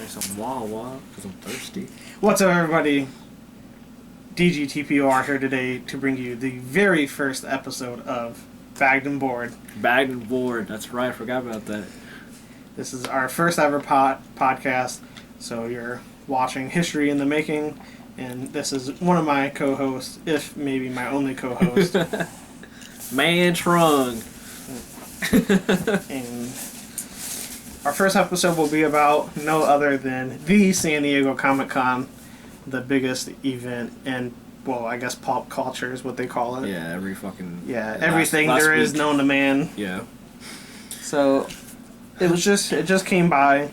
some Wawa because I'm thirsty. What's up, everybody? DGTPOR here today to bring you the very first episode of Bagged and Bored. Bagged and Bored. That's right. I forgot about that. This is our first ever podcast, so you're watching history in the making, and this is one of my co-hosts, if maybe my only co-host. Man Trung. And our first episode will be about no other than the San Diego Comic-Con, the biggest event in, well, I guess pop culture is what they call it. Yeah, everything last there is week. known to man. Yeah. So it just came by,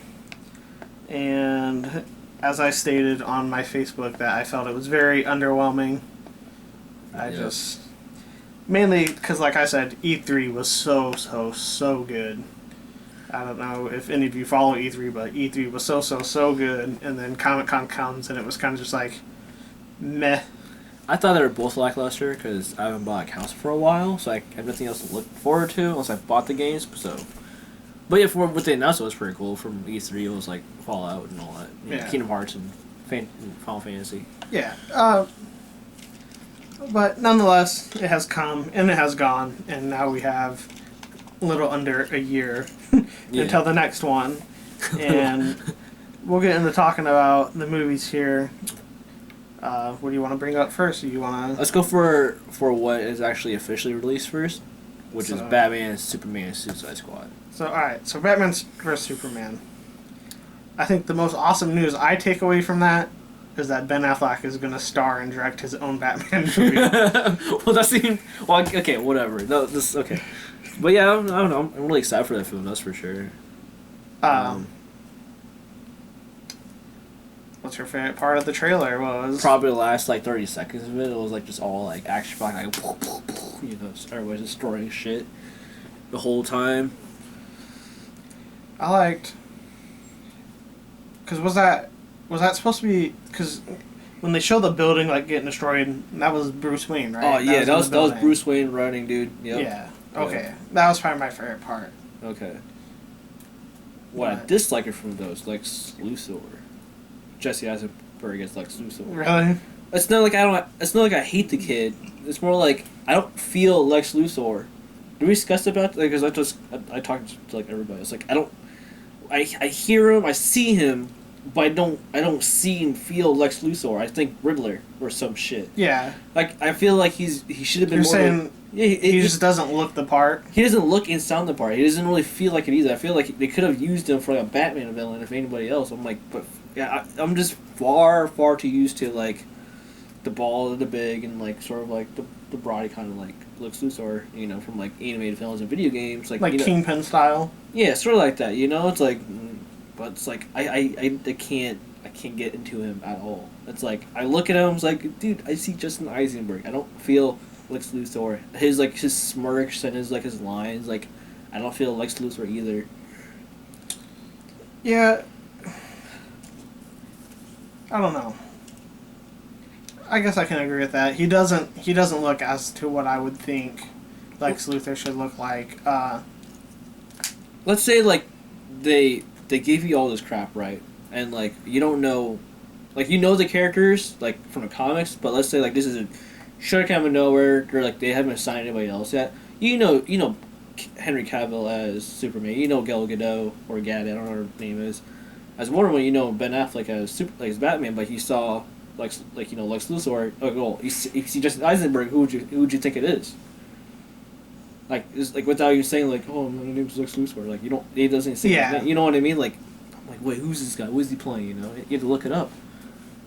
and as I stated on my Facebook, that I felt it was very underwhelming. Mainly because, like I said, E3 was so good. I don't know if any of you follow E3, but E3 was so good, and then Comic-Con comes, and it was kind of just like, meh. I thought they were both lackluster because I haven't bought accounts for a while, so I have nothing else to look forward to unless I bought the games. So, but yeah, for what they announced, it was pretty cool. From E3, it was like Fallout and all that, Yeah. Kingdom Hearts and Final Fantasy. Yeah. But nonetheless, it has come and it has gone, and now we have a little under a year until the next one. And we'll get into talking about the movies here. What do you want to bring up first? Do you want to... Let's go for what is actually officially released first, which is Batman, Superman, Suicide Squad. So, alright. So, Batman vs. Superman. I think the most awesome news I take away from that is that Ben Affleck is going to star and direct his own Batman movie. Well, that seems... Well, okay, whatever. No, this... Okay. But yeah, I don't know. I'm really excited for that film, that's for sure. What's your favorite part of the trailer? Was probably the last, 30 seconds of it. It was, just all, action, everybody's destroying shit the whole time. I liked... Because was that supposed to be... Because when they show the building, getting destroyed, that was Bruce Wayne, right? Oh, yeah, that was Bruce Wayne running, dude. Yep. Yeah. Okay. Yeah. That was probably my favorite part. Okay. What I dislike it from those, Lex Luthor. Jesse Eisenberg as Lex Luthor. Really? It's not like I hate the kid. It's more like I don't feel Lex Luthor. Do we discuss about that? Because I talked to everybody. It's I hear him, I see him, but I don't see and feel Lex Luthor. I think Riddler or some shit. Yeah. I feel like he should have been. You're saying he just doesn't look the part. He doesn't look and sound the part. He doesn't really feel like it either. I feel like they could have used him for a Batman villain if anybody else. I'm but yeah, I'm just far too used to the ball and the big and sort of the broady kind of Lex Luthor, from animated films and video games, Kingpin style. Yeah, sort of like that. It's but it's I can't get into him at all. It's I look at him, it's dude, I see Justin Eisenberg. I don't feel Lex Luthor. His smirks and his his lines, I don't feel Lex Luthor either. Yeah. I don't know. I guess I can agree with that. He doesn't look as to what I would think Lex Luthor should look like. Let's say they gave you all this crap, right? And you don't know, the characters from the comics, but let's say this is a should have come out of nowhere, or they haven't assigned anybody else yet. You know Henry Cavill as Superman. You know Gal Gadot or Gad, I don't know what her name is, as Wonder Woman. You know Ben Affleck as Batman, but you saw Lex Luthor. Well, you see Justin Eisenberg. Who would you think it is? It's without you saying oh, my name's Lex Luthor. You don't. It doesn't say. Yeah. You know what I mean? I'm wait, who's this guy? What is he playing? You have to look it up.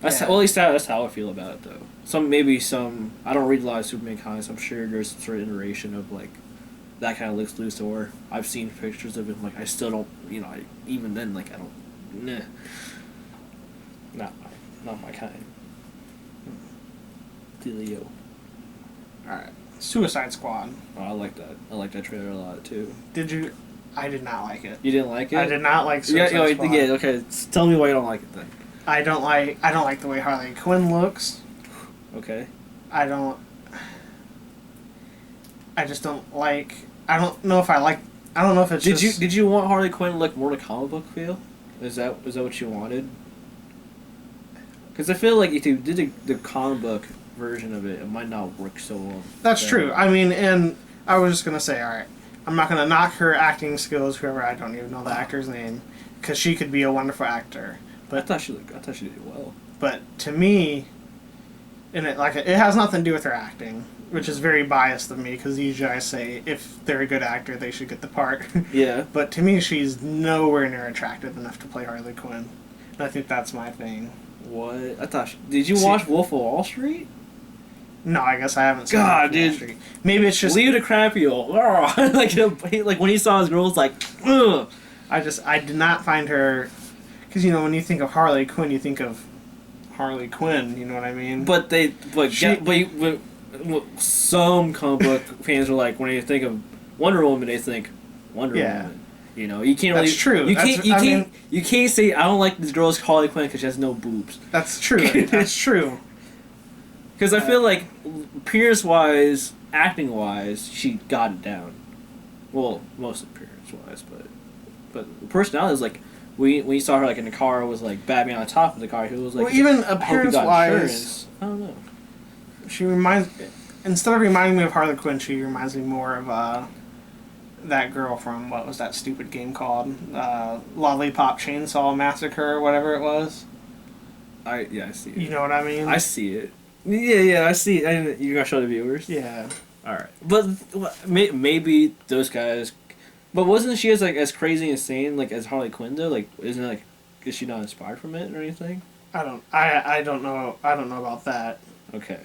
That's yeah. Well, at least that's how I feel about it, though. I don't read a lot of Superman comics. I'm sure there's some sort of iteration of that kind of Lex Luthor. I've seen pictures of him. I still don't. Even then, I don't. Nah. Not my kind. Dealio. Alright. Suicide Squad. Oh, I like that. I like that trailer a lot too. Did you? I did not like it. You didn't like it? I did not like Suicide Squad. Yeah, okay. Tell me why you don't like it then. I don't like the way Harley Quinn looks. Okay. I just don't like. I don't know if I like. I don't know if it's. Did you want Harley Quinn to look more like comic book feel? Is that what you wanted? Because I feel like if you did the comic book version of it, it might not work so well. That's true. I mean, and I was just gonna say, all right, I'm not gonna knock her acting skills. Whoever, I don't even know the actor's name, because she could be a wonderful actor. But I thought she did well. But to me, and it has nothing to do with her acting, which is very biased of me, because usually I say if they're a good actor, they should get the part. Yeah. But to me, she's nowhere near attractive enough to play Harley Quinn, and I think that's my thing. What? I thought. Did you watch Wolf of Wall Street? No, I guess I haven't seen God, Wolf of Wall Street. Maybe it's just Leo DiCaprio. like when he saw his girls, like, ugh. I did not find her, because when you think of Harley Quinn, you think of Harley Quinn. You know what I mean? But some comic book fans are like, when they think of Wonder Woman, they think Wonder Woman. You can't really. That's true. You can't say I don't like this girl's Harley Quinn because she has no boobs. That's true. That's true. Because I feel like appearance-wise, acting-wise, she got it down. Well, most appearance-wise, but personality is like when you saw her like in the car with like Batman on top of the car, he was like, well, even appearance-wise, I don't know. She instead of reminding me of Harley Quinn, she reminds me more of that girl from, what was that stupid game called? Lollipop Chainsaw Massacre or whatever it was. I see it. You know what I mean? I see it. Yeah, I see it. You gotta show the viewers? Yeah. Alright. But maybe those guys... But wasn't she as crazy and insane like as Harley Quinn though? Like, isn't it like... Is she not inspired from it or anything? I don't know about that. Okay.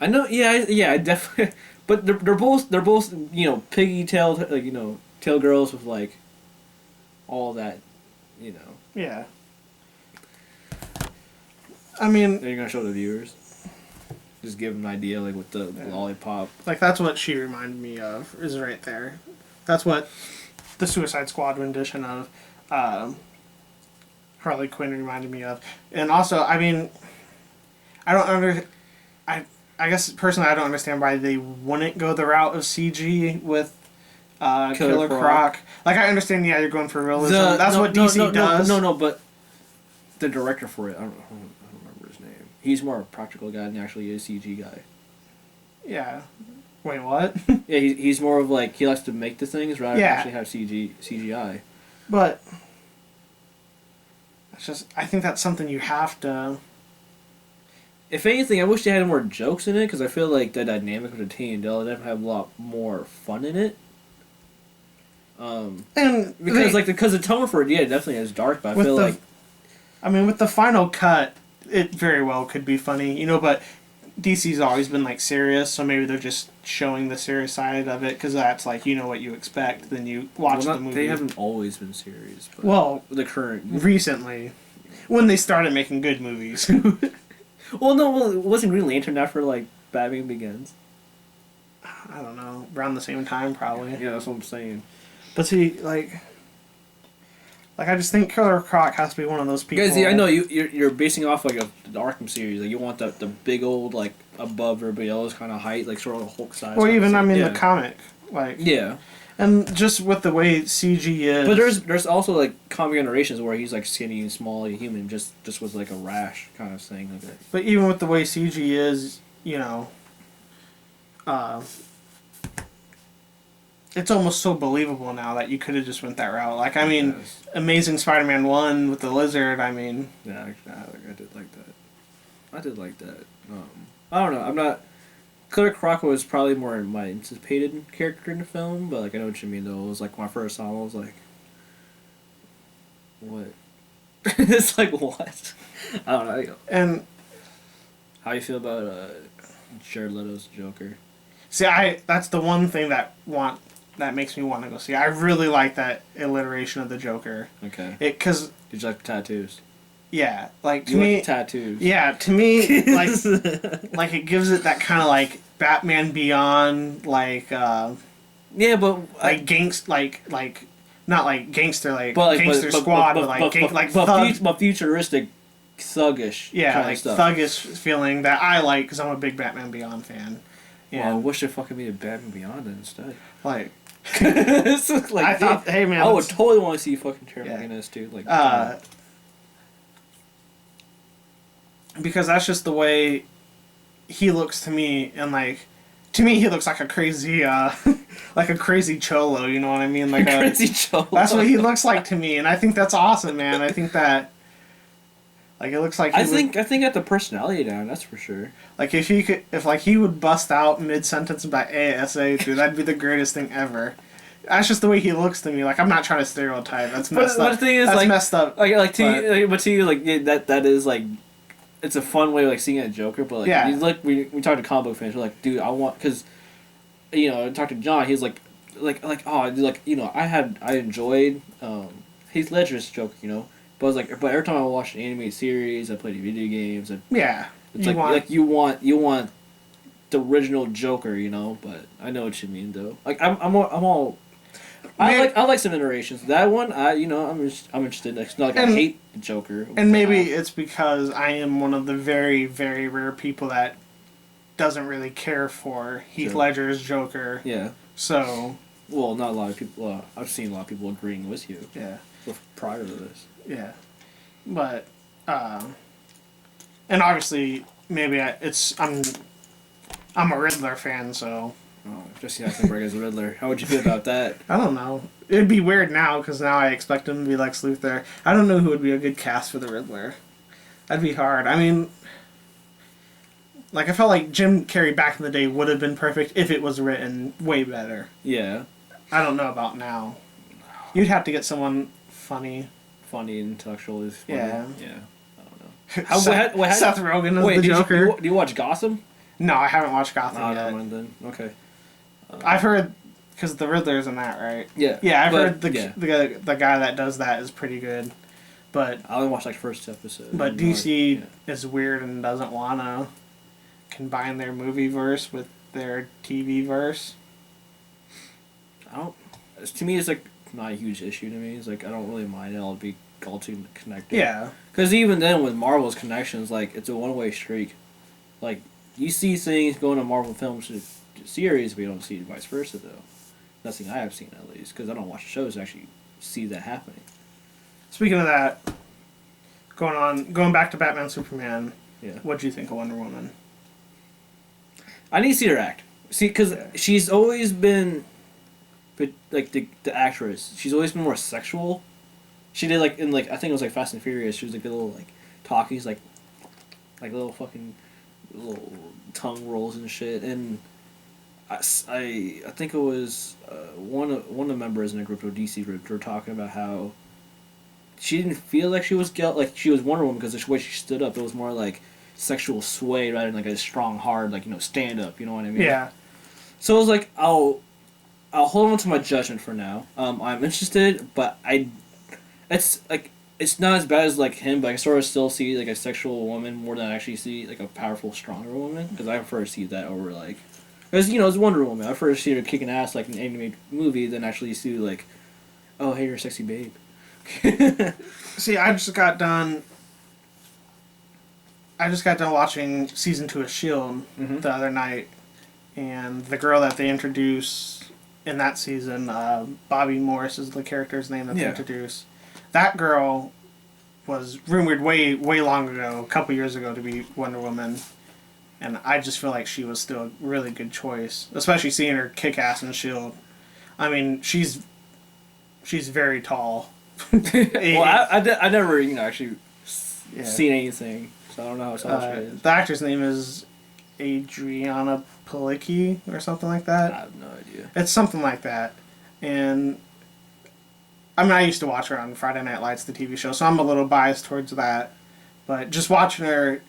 I know, I definitely... But they're both piggy-tailed, tail girls with, like, all that, Yeah. I mean... Are you going to show the viewers? Just give them an idea, like, with the lollipop. Like, that's what she reminded me of, is right there. That's what the Suicide Squad rendition of Harley Quinn reminded me of. And also, I mean, I guess personally I don't understand why they wouldn't go the route of CG with Killer Croc. Like, I understand, you're going for realism. That's what DC does. No, but the director for it, I don't remember his name. He's more a practical guy than actually a CG guy. Yeah. Wait, what? Yeah, he's more of like, he likes to make the things rather than actually have CGI. But it's just, I think that's something you have to... If anything, I wish they had more jokes in it, because I feel like the dynamic of the team, they'll definitely have a lot more fun in it. Because the tone for it, definitely is dark, but I feel like... I mean, with the final cut, it very well could be funny, but DC's always been, like, serious, so maybe they're just showing the serious side of it, because that's, like, what you expect, then you watch the movie. They haven't always been serious, but... Well, the current... Recently. When they started making good movies. Wasn't Green Lantern after, like, Batman Begins? I don't know. Around the same time, probably. Yeah, that's what I'm saying. But see, like I just think Killer Croc has to be one of those people. Guys, I know you're basing off, like, the Arkham series. Like, you want the big old, like, above everybody else kind of height, like, sort of a Hulk size. Well, even, the comic. Like... Yeah. And just with the way CG is... But there's also, like, comic generations where he's, like, skinny and small, like a human, just with, like, a rash kind of thing. Like that. But even with the way CG is, it's almost so believable now that you could have just went that route. Like, I mean, Amazing Spider-Man 1 with the lizard, I mean... Yeah, I did like that. I don't know, I'm not... Killer Croc was probably more my anticipated character in the film, but, like, I know what you mean, though. It was, like, when I first saw him, I was like... What? It's like, what? I don't know. And... How you feel about Jared Leto's Joker? See, that's the one thing that makes me want to go see. I really like that alliteration of the Joker. Okay. Because... Did you like the tattoos? Yeah, like, to you me... like the tattoos. Yeah, to me, like, like, it gives it that kind of, like, Batman Beyond, like, yeah, but... Like, not like gangster, like, gangster squad, but futuristic, thuggish kind of stuff. Thuggish feeling that I like, because I'm a big Batman Beyond fan. Yeah. Well, I wish they fucking made a Batman Beyond instead. Like, It's like, I thought, hey man, I would totally want to see fucking Terry Yeah. McGinnis, dude. Like, because that's just the way he looks to me, and like to me he looks like a crazy like a crazy cholo, you know what I mean? Like crazy cholo. That's what he looks like to me, and I think that's awesome, man. I think that like it looks like I think got the personality down, that's for sure. like if he would bust out mid sentence by ASA, dude, that'd be the greatest thing ever. That's just the way he looks to me. Like, I'm not trying to stereotype. That's messed up. But the thing is, that's like, messed up. But to you, like, yeah, that is like, it's a fun way of like seeing a Joker. But like, Yeah. you look, we talk to comic book fans. We're like, dude, I want, because, you know, I talked to John. He's like, oh, like, you know, I enjoyed Heath Ledger's Joker, you know. But I was like, but every time I watched an animated series, I played video games. Yeah. It's you want the original Joker, you know. But I know what you mean, though. Like, I'm all. I like some iterations. That one, I'm interested. It's not like I hate the Joker. And maybe it's because I am one of the very, very rare people that doesn't really care for Heath Ledger's Joker. Yeah. So. Well, not a lot of people. I've seen a lot of people agreeing with you. Yeah. Prior to this. Yeah. But, and obviously, maybe I'm a Riddler fan, so. Oh, Jesse Eisenberg as the Riddler. How would you feel about that? I don't know. It'd be weird now, because now I expect him to be Lex Luthor. I don't know who would be a good cast for the Riddler. That'd be hard. I mean, like, I felt like Jim Carrey back in the day would have been perfect if it was written way better. Yeah. I don't know about now. You'd have to get someone funny. Funny, intellectual is funny. Yeah. Yeah. I don't know. Seth Rogen as the Joker. Do you watch Gotham? No, I haven't watched Gotham yet. Never mind then. Okay. I've heard, because the Riddler's in that, right? Yeah. Yeah, I've heard the guy that does that is pretty good. But I only watched like first episode. But DC is weird and doesn't want to combine their movie verse with their TV verse. To me, it's like not a huge issue to me. It's like I don't really mind it. I'll be all too connected. Yeah. Because even then, with Marvel's connections, like it's a one-way streak. Like you see things going to Marvel films to series, but you don't see it vice versa though. Nothing I have seen at least, because I don't watch shows to actually see that happening. Speaking of that, going back to Batman Superman. Yeah. What do you think of Wonder Woman? I need to see her act. See, because she's always been, but like the actress, she's always been more sexual. She did like in like I think it was like Fast and Furious. She was like a little like talkies like little fucking little tongue rolls and shit. And I think it was one of the members in a group of DC group were talking about how she didn't feel like she was she was Wonder Woman because the way she stood up, it was more like sexual sway rather than like a strong, hard stand up. You know what I mean? Yeah. So I was like, I'll hold on to my judgment for now. I'm interested, but it's not as bad as like him, but I sort of still see like a sexual woman more than I actually see like a powerful, stronger woman, because I prefer to see that over like, because it's Wonder Woman. I prefer to see her kicking ass like an animated movie than actually see like, oh hey, you're a sexy babe. See, I just got done watching season 2 of S.H.I.E.L.D. The other night, and the girl that they introduce in that season, Bobby Morris is the character's name that they introduce. That girl was rumored way long ago, a couple years ago, to be Wonder Woman, and I just feel like she was still a really good choice, especially seeing her kick ass in S.H.I.E.L.D. I mean, she's very tall. Well, I never actually seen anything, so I don't know how tall she is. The actor's name is Adriana Palicki or something like that. I have no idea. It's something like that, and I mean, I used to watch her on Friday Night Lights, the TV show, so I'm a little biased towards that. But just watching her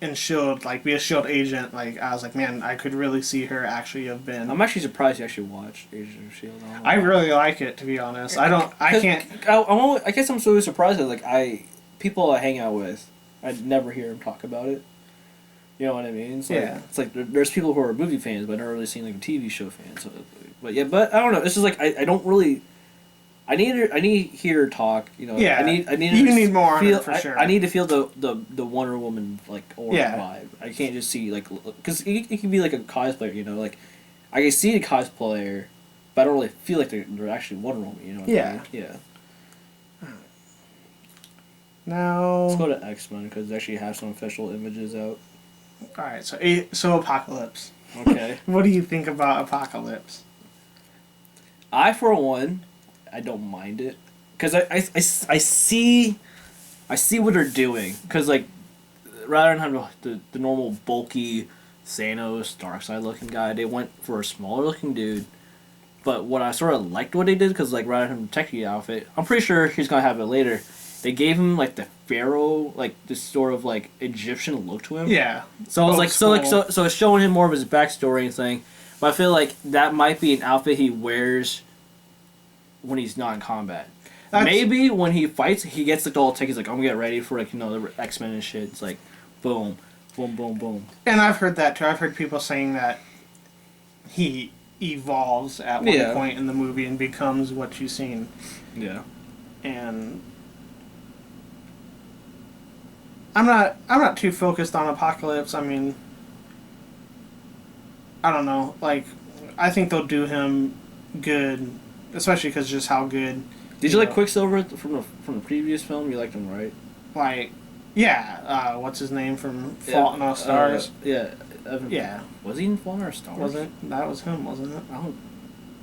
in S.H.I.E.L.D., like, be a S.H.I.E.L.D. agent, like, I was like, man, I could really see her actually have been... I'm actually surprised you actually watched Agents of S.H.I.E.L.D. I really like it, to be honest. I guess I'm so surprised that, like, people I hang out with, I never hear them talk about it. You know what I mean? It's like there's people who are movie fans, but I've never really seen, like, a TV show fan. So, but I don't know. It's just, like, I don't really... I need to hear her talk. Yeah. I need. You need more on her for sure. I need to feel the Wonder Woman like aura vibe. I can't just see like because it can be like a cosplayer. Like I can see a cosplayer but I don't really feel like they're actually Wonder Woman. You know? What I mean? Yeah. Now Let's go to X-Men because they actually have some official images out. all right, so Apocalypse. Okay. What do you think about Apocalypse? I, for one, I don't mind it because I see what they're doing because like rather than have the normal bulky Thanos Darkseid looking guy, they went for a smaller looking dude. But what I sort of liked what they did because like rather than techie outfit, I'm pretty sure he's gonna have it later. They gave him like the pharaoh, like this sort of like Egyptian look to him. Yeah. So I was like, so it's showing him more of his backstory and thing. But I feel like that might be an outfit he wears when he's not in combat. Maybe when he fights, he gets like the whole tech. He's like, I'm gonna get ready for like the X-Men and shit. It's like, boom, boom, boom, boom. And I've heard that too. I've heard people saying that he evolves at one point in the movie and becomes what you've seen. Yeah. And I'm not too focused on Apocalypse. I mean, I don't know. Like, I think they'll do him good, especially because just how good. Did you like Quicksilver from the previous film? You liked him, right? Like, yeah. What's his name from Fault in Our Stars? Yeah. Yeah. Was he in Fault in Our Stars? Was it? That was him, wasn't it?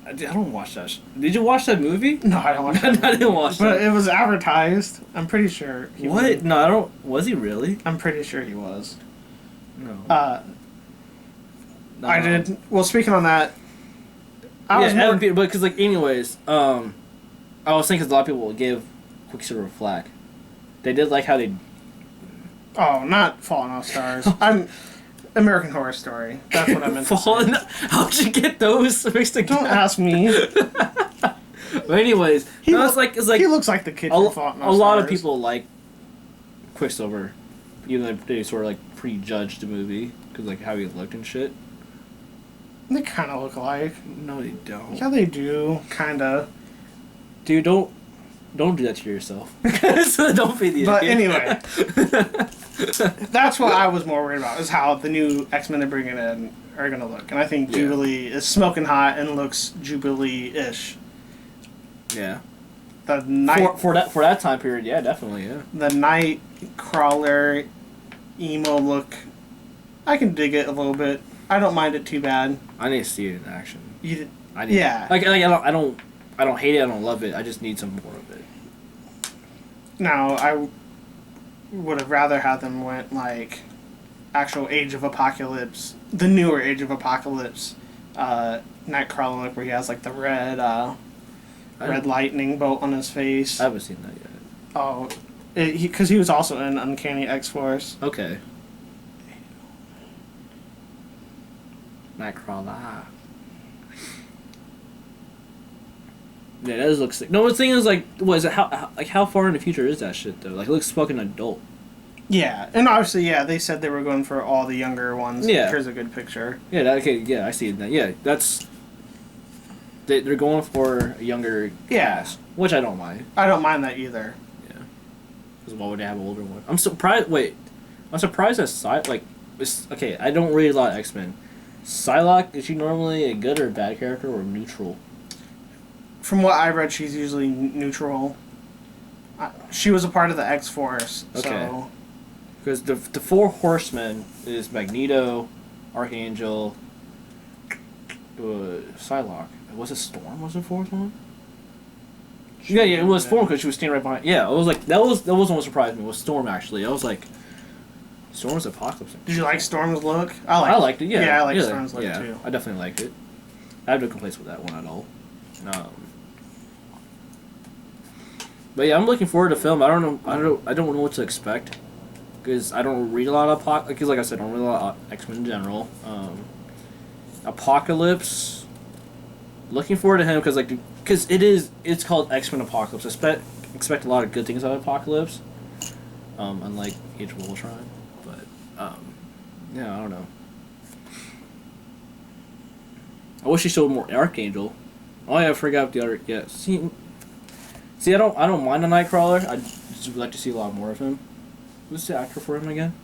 I don't watch that. Did you watch that movie? No, I don't watch that. I didn't watch that. But it was advertised. I'm pretty sure. What? No, I don't. Was he really? I'm pretty sure he was. No. No. I did. Well, speaking on that, but because like anyways, I was thinking 'cause a lot of people gave Quicksilver flack. They did like how they. Oh, not Fallen Off Stars. I'm American Horror Story. That's what I meant to say. How'd you get those mixed together? Don't ask me. But anyways, he looks like he looks like the kid from Fault in Our Stars. A lot of people like Quicksilver, even though they sort of like prejudged the movie because like how he looked and shit. They kind of look alike. No, they don't. Yeah, they do. Kind of. Dude, don't do that to yourself. So don't be the But idiot. anyway, that's what I was more worried about, is how the new X-Men they're bringing in are going to look. And I think Jubilee is smoking hot and looks Jubilee-ish. Yeah. The night for that time period, yeah, definitely, yeah. The Nightcrawler emo look, I can dig it a little bit. I don't mind it too bad. I need to see it in action. Yeah. Like I don't hate it. I don't love it. I just need some more of it. Now, I would have rather had them went like actual Age of Apocalypse, the newer Age of Apocalypse, Nightcrawler look where he has like the red lightning bolt on his face. I haven't seen that yet. Oh, because he was also in Uncanny X-Force. Okay. Nightcrawler. Yeah, that does look sick. No, the thing is, like, how far in the future is that shit though? Like, it looks fucking adult. Yeah, and obviously, they said they were going for all the younger ones. Yeah. Here's a good picture. Yeah, I see it. Yeah, they're going for a younger cast, which I don't mind. I don't mind that either. Yeah, because why would they have an older one? I'm surprised. Wait, I'm surprised that okay, I don't read a lot of X-Men. Psylocke, is she normally a good or a bad character or neutral? From what I read, she's usually neutral. She was a part of the X-Force, so... Because the four horsemen is Magneto, Archangel, Psylocke. Was it Storm? Was the fourth one? Yeah, it was Storm because she was standing right behind. Yeah, it was like that was what surprised me. It was Storm actually. I was like, Storm's Apocalypse. Did you like Storm's look? I liked it. Yeah, yeah, I liked Storm's look too. I definitely liked it. I have no complaints with that one at all. But yeah, I'm looking forward to the film. I don't know what to expect because I don't read a lot of because like I said, I don't read a lot of X-Men in general. Apocalypse. Looking forward to him because it's called X-Men Apocalypse. Expect a lot of good things out of Apocalypse. Unlike Age of Ultron, but yeah, I don't know. I wish he showed more Archangel. Oh yeah, I forgot the other. Yeah, see, I don't mind a Nightcrawler. I just would like to see a lot more of him. Who's the actor for him again?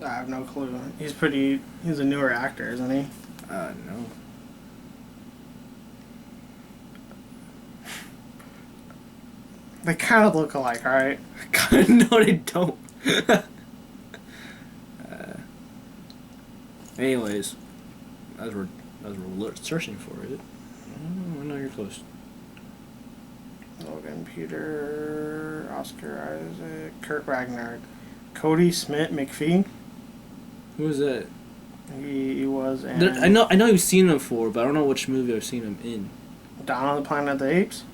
I have no clue. He's a newer actor, isn't he? No. They kind of look alike, right? No, they don't. Anyways, as we're searching for it, oh, no, you're close. Logan, Peter, Oscar Isaac, Kurt Ragnar, Cody Smith McPhee. Who is that? He was in... I know you've seen him before, but I don't know which movie I've seen him in. Dawn of the Planet of the Apes?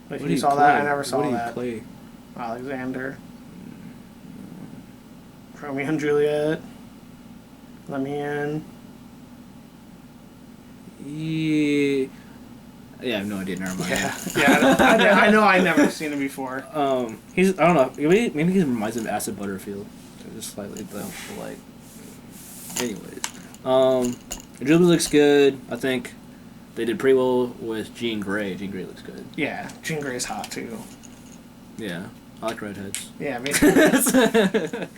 If What you saw that, I never saw that. What did he play? Alexander. Romeo and Juliet. Let Me In. Yeah, I have no idea. Never mind. I know I never seen him before. He's, I don't know, maybe he reminds me of Acid Butterfield. Just slightly, but like... Anyways. Julie looks good. I think they did pretty well with Jean Grey. Jean Grey looks good. Yeah, Jean Grey's hot too. Yeah, I like redheads. Yeah, me too.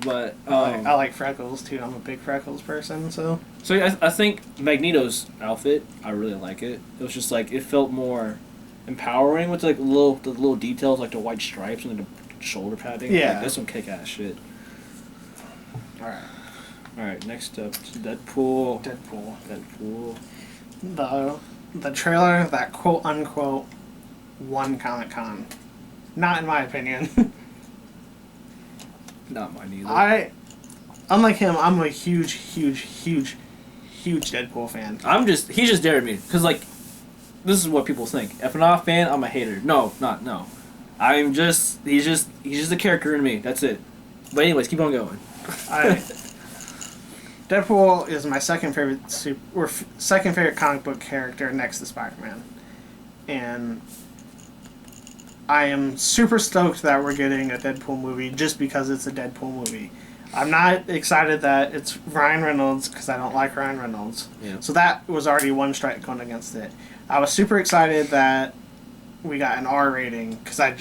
But I like freckles too. I'm a big freckles person, so. So I think Magneto's outfit, I really like it. It was just like it felt more empowering with like the little details, like the white stripes and the shoulder padding. Yeah, like, that's some kick-ass shit. All right. Next up, Deadpool. The trailer that quote unquote won Comic-Con. Not in my opinion. Not mine either. Unlike him, I'm a huge Deadpool fan. He's just daring me. Because, like, this is what people think. If I'm not a fan, I'm a hater. No. He's just a character in me. That's it. But anyways, keep on going. Deadpool is my second favorite comic book character next to Spider-Man. And I am super stoked that we're getting a Deadpool movie just because it's a Deadpool movie. I'm not excited that it's Ryan Reynolds because I don't like Ryan Reynolds. Yeah. So that was already one strike going against it. I was super excited that we got an R rating because I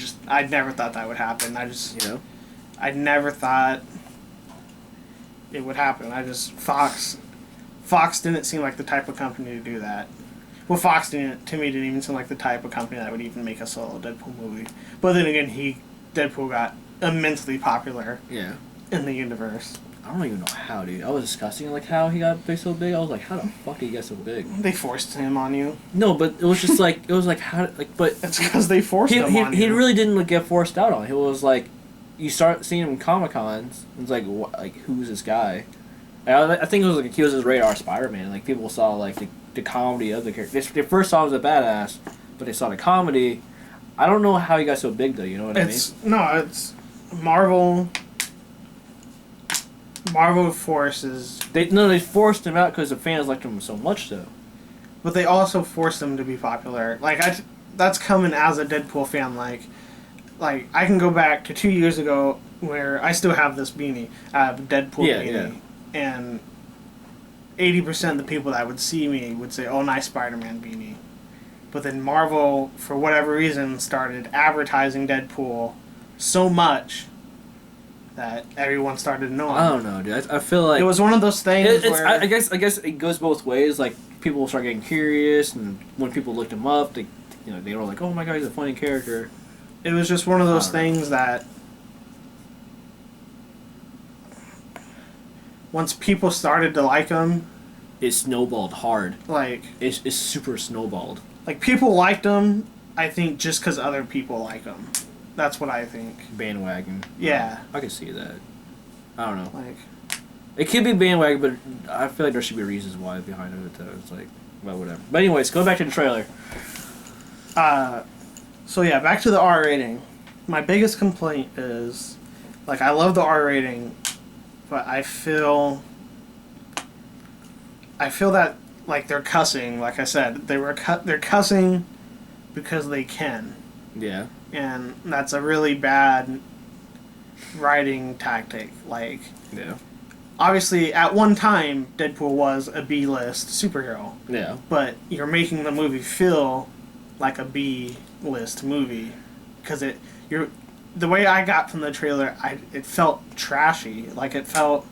never thought that would happen. I never thought it would happen. Fox didn't seem like the type of company to do that. Well, Fox didn't even seem like the type of company that would even make a solo Deadpool movie. But then again, Deadpool got immensely popular. Yeah. In the universe. I don't even know how, dude. I was discussing like how he got so big. I was like, how the fuck did he get so big? They forced him on you. No, but it was just like but it's because they forced him on you. He really didn't like, get forced out on. It was like you start seeing him in Comic-Cons. It's like who's this guy? And I think it was like he was his radar Spider-Man. Like people saw like the comedy of the character. They first saw him as a badass, but they saw the comedy. I don't know how he got so big though. You know what I mean? It's Marvel. Marvel forces... They forced him out because the fans liked him so much, though. But they also forced him to be popular. That's coming as a Deadpool fan. Like I can go back to 2 years ago where I still have this beanie. I have a Deadpool beanie. Yeah. And 80% of the people that would see me would say, oh, nice Spider-Man beanie. But then Marvel, for whatever reason, started advertising Deadpool so much that everyone started to know him. I don't know, dude. I feel like... It was one of those things where... I guess it goes both ways. Like, people start getting curious, and when people looked him up, they were like, oh my god, he's a funny character. It was just one of those things that... Once people started to like him... It snowballed hard. Like... It's super snowballed. Like, people liked him, I think, just because other people like him. That's what I think. Bandwagon. Yeah. I can see that. I don't know. Like, it could be bandwagon, but I feel like there should be reasons why behind it. Though. It's like, well, whatever. But anyways, go back to the trailer. So yeah, back to the R rating. My biggest complaint is, like, I love the R rating, but I feel that like they're cussing. Like I said, they're cussing because they can. Yeah. And that's a really bad writing tactic. Like, yeah. Obviously, at one time, Deadpool was a B-list superhero. Yeah. But you're making the movie feel like a B-list movie because the way I got from the trailer, it felt trashy. Like it felt.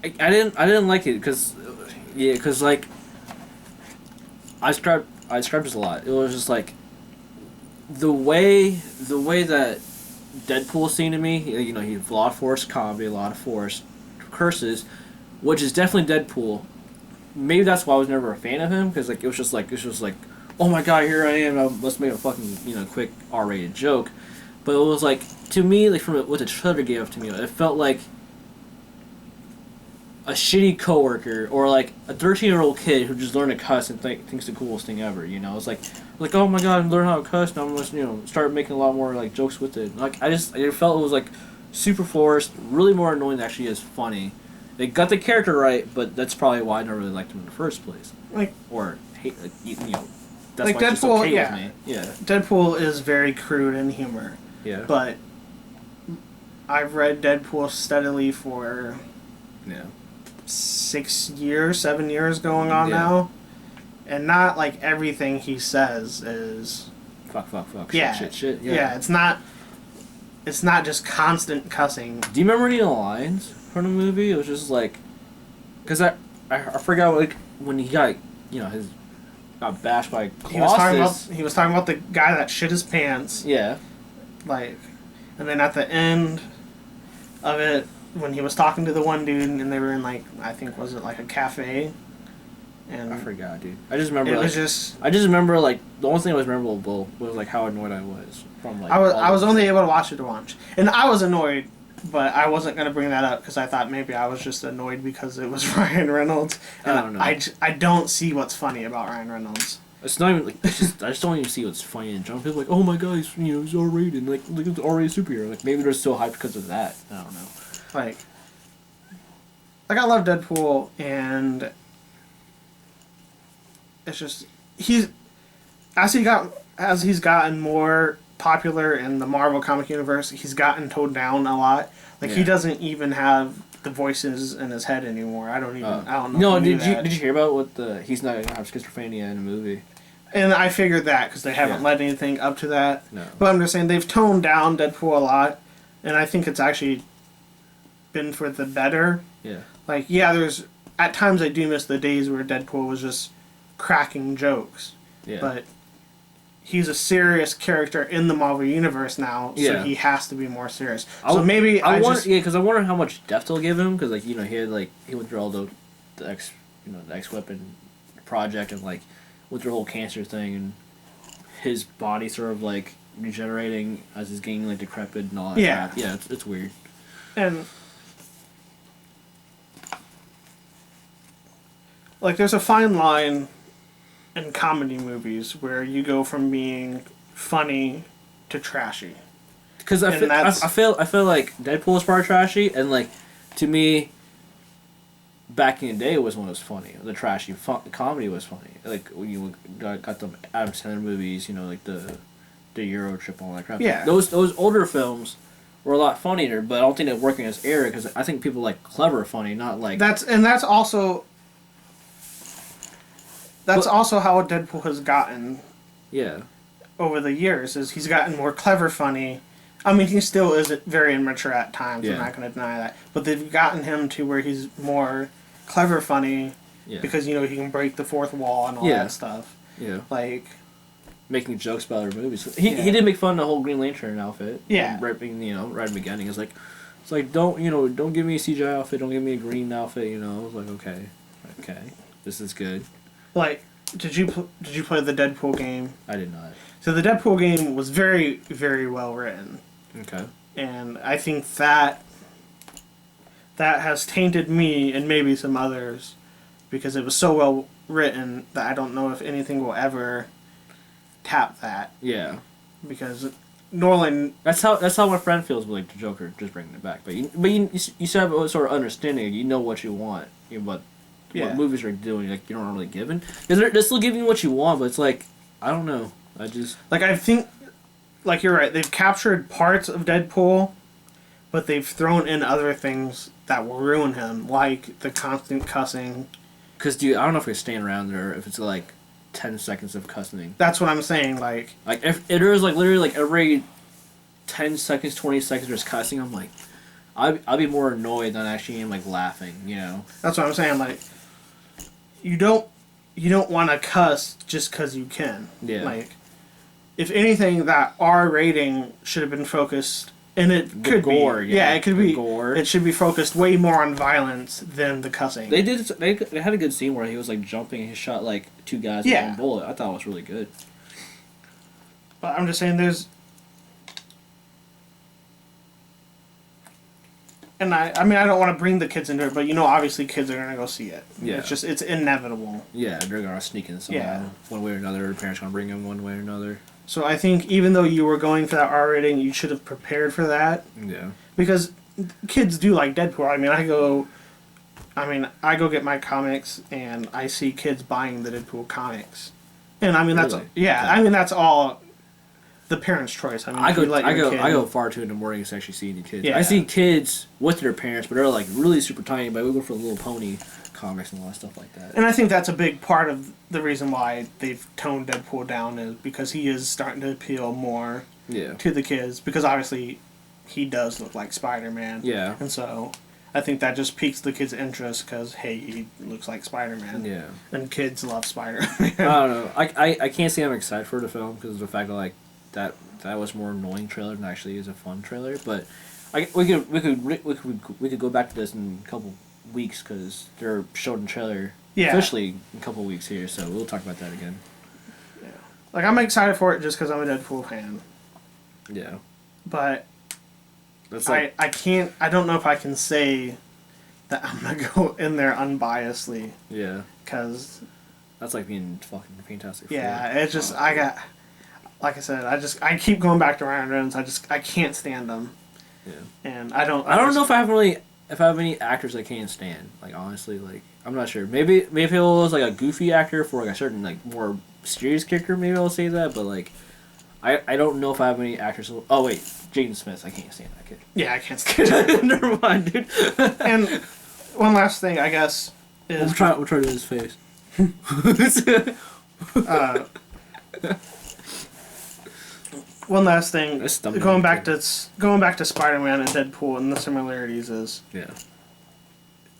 I didn't like it because like I described this a lot. It was just like. the way that Deadpool seemed to me, he had a lot of forced comedy, a lot of forced curses, which is definitely Deadpool. Maybe that's why I was never a fan of him, because like it was just like, oh my god, here I am. I must make a fucking quick R-rated joke, but it was like, to me, like from what the trailer gave to me, it felt like a shitty coworker or like a 13-year-old kid who just learned to cuss and thinks the coolest thing ever. It's like oh my god, I learned how to cuss. Now I'm just start making a lot more like jokes with it. Like I felt it was like super forced, really more annoying than actually is funny. They got the character right, but that's probably why I never really liked him in the first place. Like or hate that's like why it's just Deadpool. okay Yeah, with me. Yeah. Deadpool is very crude in humor. Yeah. But I've read Deadpool steadily for 6 years, 7 years going on now, and not like everything he says is fuck, shit. Yeah, it's not just constant cussing. Do you remember any of the lines from the movie? It was just like, because I forgot like when he got got bashed by Colossus. He was talking about the guy that shit his pants. Yeah. Like, and then at the end of it, when he was talking to the one dude, and they were in like, I think, was it like a cafe? And I forgot, dude. I just remember. I just remember like the only thing that was memorable was like how annoyed I was from like. I was only able to watch it to watch, and I was annoyed, but I wasn't gonna bring that up because I thought maybe I was just annoyed because it was Ryan Reynolds. And I don't know. I don't see what's funny about Ryan Reynolds. It's not even like I just don't even see what's funny in general. People are like, oh my god, he's R-rated, like look at the R-rated superhero. Like maybe they're so hyped because of that. I don't know. Like I love Deadpool, and it's just as he's gotten more popular in the Marvel comic universe, he's gotten toned down a lot. Like he doesn't even have the voices in his head anymore. I don't know. No, did you hear about what he's not gonna have schizophrenia in the movie? And I figured that because they haven't led anything up to that. No. But I'm just saying they've toned down Deadpool a lot, and I think it's actually been for the better. Yeah. Like, there's at times I do miss the days where Deadpool was just cracking jokes. Yeah. But he's a serious character in the Marvel universe now, so he has to be more serious. So maybe because I wonder how much depth they'll give him, because he went through all the X Weapon project, and like went through the whole cancer thing, and his body sort of like regenerating as he's getting like decrepit and all that. Yeah. Yeah, it's weird. And like there's a fine line in comedy movies where you go from being funny to trashy. Because I feel like Deadpool is part trashy, and like to me, back in the day, it was when it was funny. The trashy comedy was funny. Like when you got the Adam Sandler movies, like the Euro Trip and all that crap. Yeah. Those older films were a lot funnier, but I don't think they're working as era, because I think people like clever funny, not like that's also how Deadpool has gotten. Yeah. Over the years, is he's gotten more clever funny. I mean, he still is very immature at times. Yeah. I'm not going to deny that, but they've gotten him to where he's more clever funny. Yeah. Because he can break the fourth wall and all that stuff. Yeah. Like making jokes about other movies. He did make fun of the whole Green Lantern outfit. Yeah. Right at the beginning, it's like don't give me a CGI outfit, don't give me a green outfit. I was like, okay, this is good. Like, did you play the Deadpool game? I did not. So the Deadpool game was very, very well written. Okay. And I think that has tainted me and maybe some others, because it was so well written that I don't know if anything will ever tap that. Yeah. Because Nolan. That's how my friend feels with like the Joker, just bringing it back. But you still have a sort of understanding. You know what you want. What movies are doing. Like you don't really give in. They're still giving you what you want, but it's like I don't know. I think, like you're right. They've captured parts of Deadpool, but they've thrown in other things that will ruin him, like the constant cussing. Because I don't know if you're staying around there, if it's like 10 seconds of cussing. That's what I'm saying. Like if it is like literally like every 10 seconds, 20 seconds there's cussing, I'm like, I'll be more annoyed than actually like laughing. That's what I'm saying. Like you don't want to cuss just because you can. Yeah. Like if anything, that R rating should have been focused, and it could gore, be. Yeah, it could be. Gore. It should be focused way more on violence than the cussing. They did. They had a good scene where he was like jumping and he shot like 2 guys with one bullet. I thought it was really good. But I'm just saying, there's. And I mean, I don't want to bring the kids into it, but obviously kids are gonna go see it. Yeah. It's inevitable. Yeah, they're gonna sneak in somehow. Yeah. One way or another. Their parents gonna bring them one way or another. So I think even though you were going for that R rating, you should have prepared for that. Yeah. Because kids do like Deadpool. I mean, I go get my comics and I see kids buying the Deadpool comics, and I mean that's all the parents' choice. I mean, I go far too in the morning to actually see any kids. Yeah. I see kids with their parents, but they're like really super tiny. But we go for Little Pony comics and a lot of stuff like that. And I think that's a big part of the reason why they've toned Deadpool down, is because he is starting to appeal more to the kids, because obviously he does look like Spider-Man. Yeah. And so I think that just piques the kids' interest because, hey, he looks like Spider-Man. Yeah. And kids love Spider-Man. I don't know. I can't say I'm excited for the film because of the fact that like that was more annoying trailer than actually is a fun trailer. But we could go back to this in a couple weeks because they're showing the trailer officially in a couple weeks here. So we'll talk about that again. Yeah. Like, I'm excited for it just because I'm a Deadpool fan. Yeah. But that's like, I don't know if I can say that I'm going to go in there unbiasedly. Yeah. Because that's like being fucking Fantastic Four. Yeah, it's just, like I said, I keep going back to Ryan Reynolds. I can't stand him. Yeah. And I don't know if I have any actors I can't stand. Like, honestly, like, I'm not sure. Maybe if it was like a goofy actor for like a certain like more serious character, maybe I'll say that. But like, I don't know if I have any actors. Oh wait, Jaden Smith. I can't stand that kid. Yeah, I can't stand him. Never mind, dude. And one last thing, I guess, is we'll try to his face. One last thing, going back to Spider-Man and Deadpool and the similarities is,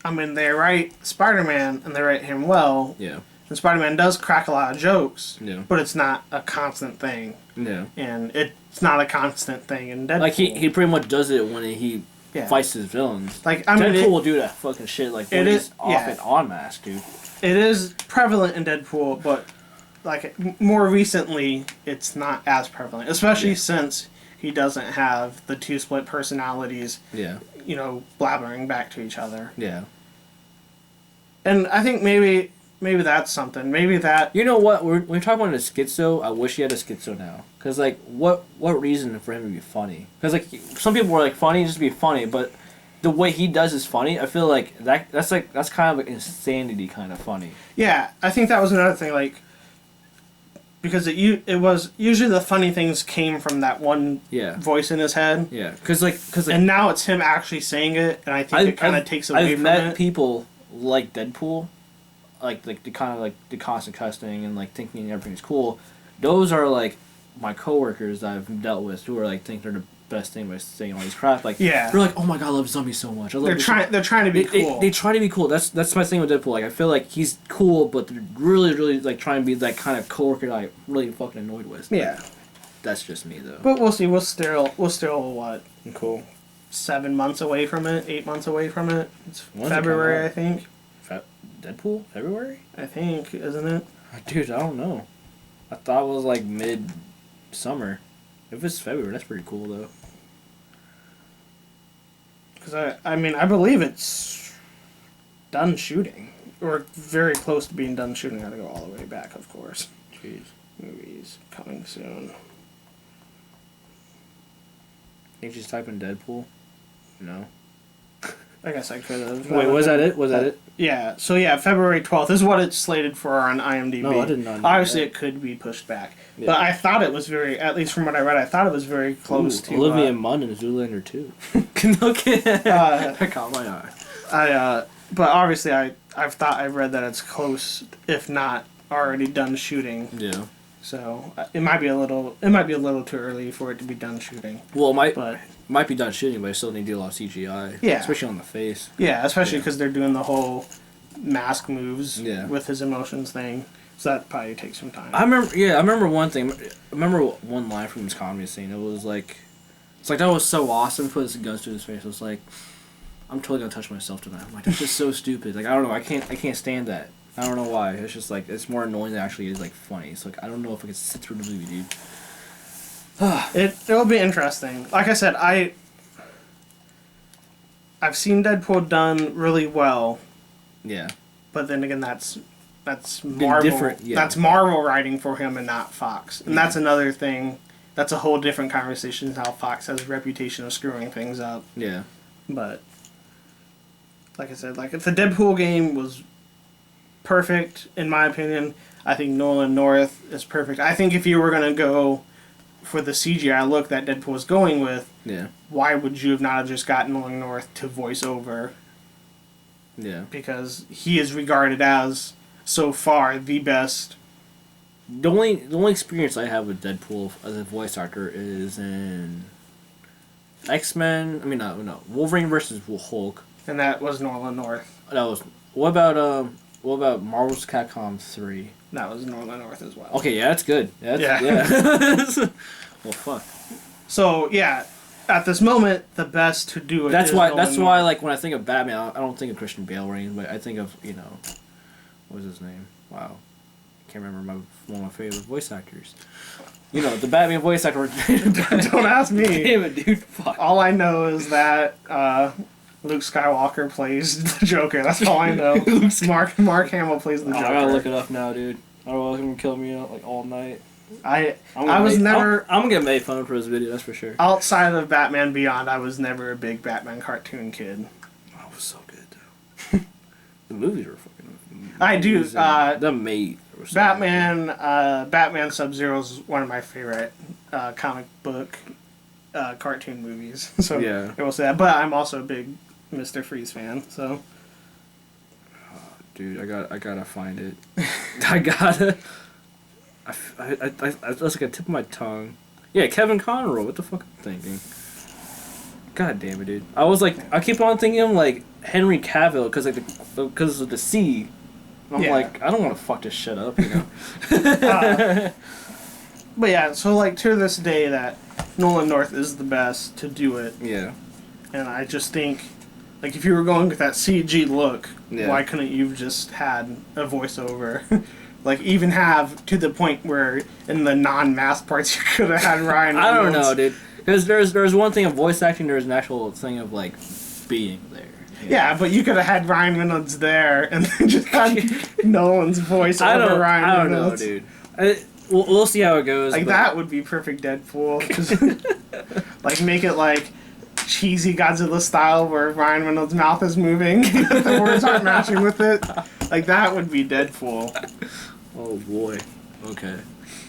I mean, they write Spider-Man and they write him well. Yeah. And Spider-Man does crack a lot of jokes. Yeah. But it's not a constant thing. Yeah. And it's not a constant thing in Deadpool. Like he pretty much does it when he fights his villains. Like, I mean, Deadpool will do that fucking shit like when he's off and on mask, dude. It is prevalent in Deadpool, but like more recently, it's not as prevalent, especially since he doesn't have the 2 split personalities. Yeah. Blabbering back to each other. Yeah. And I think maybe that's something. Maybe that. You know what? When we're talking about a schizo, I wish he had a schizo now. Because, like, what reason for him to be funny? Because, like, some people were like, funny just to be funny, but the way he does is funny. I feel like that's kind of like insanity kind of funny. Yeah, I think that was another thing, like, because it was usually the funny things came from that one voice in his head. Yeah, because and now it's him actually saying it, and I think it kind of takes away from it. I've met people like Deadpool, like the kind of like the constant cussing and like thinking everything's cool. Those are like my coworkers that I've dealt with who are like think they're the best thing by saying all these crap. Like they're like, oh my god, I love zombies so much. They're trying to be cool. They try to be cool. That's my thing with Deadpool. Like I feel like he's cool, but they're really like trying to be that kind of coworker that I'm really fucking annoyed with. Yeah, that's just me though. But we'll see. We're still what? Cool. 7 months away from it. 8 months away from it. It's February, I think. Deadpool? February? I think, isn't it? Dude, I don't know. I thought it was like mid-summer. If it's February, that's pretty cool though. Because I mean, I believe it's done shooting. Or very close to being done shooting. I gotta go all the way back, of course. Jeez. Movies coming soon. Can't you just type in Deadpool? No. I guess I could have. Wait, was that it? Was that it? Yeah. So yeah, February 12th is what it's slated for on IMDb. No, I did not know Obviously, that. it could be pushed back. Yeah. But I thought it was at least from what I read, I thought it was very close to... Olivia Munn and Zoolander 2. Okay. That caught my eye. But obviously, I've read that it's close, if not already done shooting. Yeah. So it might be a little too early for it to be done shooting. Well, it might be done shooting, but I still need to do a lot of CGI. Yeah. Especially on the face. Yeah, especially because they're doing the whole mask moves with his emotions thing. So that probably takes some time. I remember one thing. I remember one line from his comedy scene. It was like, it's like, that was so awesome. He put his guns to his face. It was like, I'm totally gonna touch myself tonight. I'm like, that's just so stupid. Like, I don't know. I can't stand that. I don't know why. It's just like, it's more annoying than actually is like funny. It's like, I don't know if I can sit through the movie, dude. It'll be interesting. Like I said, I've seen Deadpool done really well. Yeah. But then again, that's Marvel. Different, yeah. That's Marvel writing for him and not Fox. And that's another thing. That's a whole different conversation. How Fox has a reputation of screwing things up. Yeah. But like I said, like if the Deadpool game was perfect, in my opinion, I think Nolan North is perfect. I think if you were gonna go for the CGI look that Deadpool was going with, yeah, why would you have not just gotten Nolan North to voice over? Yeah. Because he is regarded as, so far, the best. The only experience I have with Deadpool as a voice actor is in X-Men. I mean, no, Wolverine versus Hulk. And that was Nolan North. That was. What about Marvel's Capcom 3? That was Nolan North as well. Okay, yeah, that's good. Yeah. Well, fuck. So yeah, at this moment, the best to do it. That's is why. Nolan That's North. why. Like when I think of Batman, I don't think of Christian Bale or anything, but I think of what was his name? Wow, can't remember one of my favorite voice actors. The Batman voice actor. Don't ask me. Damn it, dude. Fuck. All I know is that Luke Skywalker plays the Joker. That's all I know. Mark Hamill plays the Joker. I gotta look it up now, dude. I don't know if he's gonna kill me like all night. I was never. I'm gonna get made fun of for this video. That's for sure. Outside of Batman Beyond, I was never a big Batman cartoon kid. Oh, it was so good though. The movies were fucking. I do. The mate. Batman Sub-Zero is one of my favorite comic book cartoon movies. So yeah, I will say that. But I'm also a big Mr. Freeze fan. So. Dude, I gotta find it. I gotta. That's like a tip of my tongue. Yeah, Kevin Conroy. What the fuck am I thinking? God damn it, dude. I keep on thinking of like Henry Cavill because of the C. And I'm like, I don't want to fuck this shit up, But yeah, so like to this day, that Nolan North is the best to do it. Yeah. And I just think, like, if you were going with that CG look, why couldn't you have just had a voiceover? Like, even have to the point where in the non-math parts you could have had Ryan Reynolds. I don't know, dude. Because there's one thing of voice acting, there's an actual thing of, like, being there. Yeah, but you could have had Ryan Reynolds there and then just had Nolan's voice over Ryan Reynolds. I don't know, dude. We'll see how it goes. Like, that would be perfect Deadpool. Just, like, make it, like, cheesy Godzilla style where Ryan Reynolds' mouth is moving. The words aren't matching with it. Like, that would be Deadpool. Oh, boy. Okay.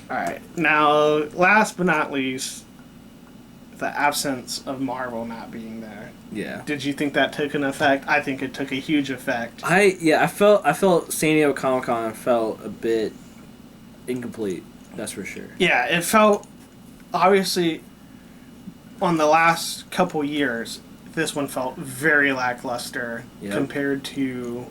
Alright. Now, last but not least, the absence of Marvel not being there. Yeah. Did you think that took an effect? I think it took a huge effect. I felt San Diego Comic-Con felt a bit incomplete. That's for sure. Yeah, it felt, obviously, on the last couple years, this one felt very lackluster compared to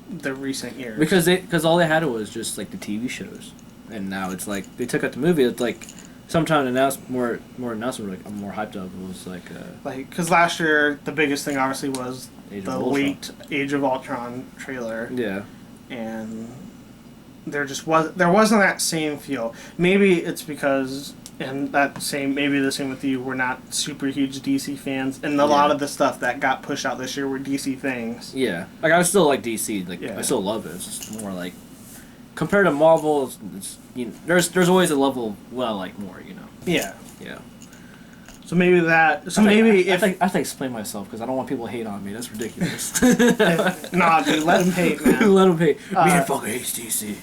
the recent years. Because all they had was just like the TV shows, and now it's like they took out the movie. It's like sometimes more announcements like I'm more hyped up. It was like because last year the biggest thing obviously was the late Age of Ultron trailer. Yeah, and there wasn't that same feel. Maybe it's because. And maybe the same with you, we're not super huge DC fans, and a lot of the stuff that got pushed out this year were DC things. Yeah. Like, I still like DC, I still love it, it's just more like, compared to Marvel, it's there's always a level, I like more, Yeah. Yeah. So maybe that, I have to explain myself, because I don't want people to hate on me, that's ridiculous. Nah, dude, let them hate, man. Let them hate. Me fucking hates DC.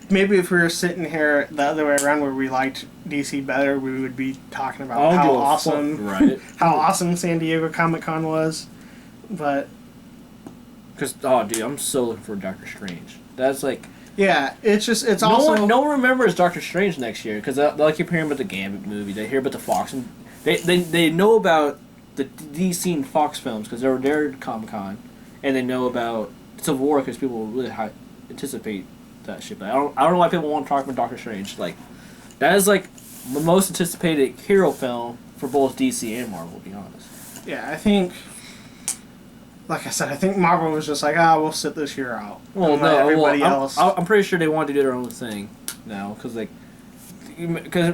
Maybe if we were sitting here the other way around where we liked DC better, we would be talking about how awesome San Diego Comic-Con was. But because dude, I'm so looking for Doctor Strange. That's like it's also no one remembers Doctor Strange next year because they'll keep hearing about the Gambit movie. They hear about the Fox and they know about the DC and Fox films because they were there at Comic-Con. and they know about Civil War because people really anticipate that shit. But I don't know why people want to talk about Doctor Strange. Like, that is like the most anticipated hero film for both DC and Marvel. To be honest. Yeah, I think. Like I said, I think Marvel was just like, we'll sit this year out. Well, no, everybody else. I'm pretty sure they want to do their own thing now, because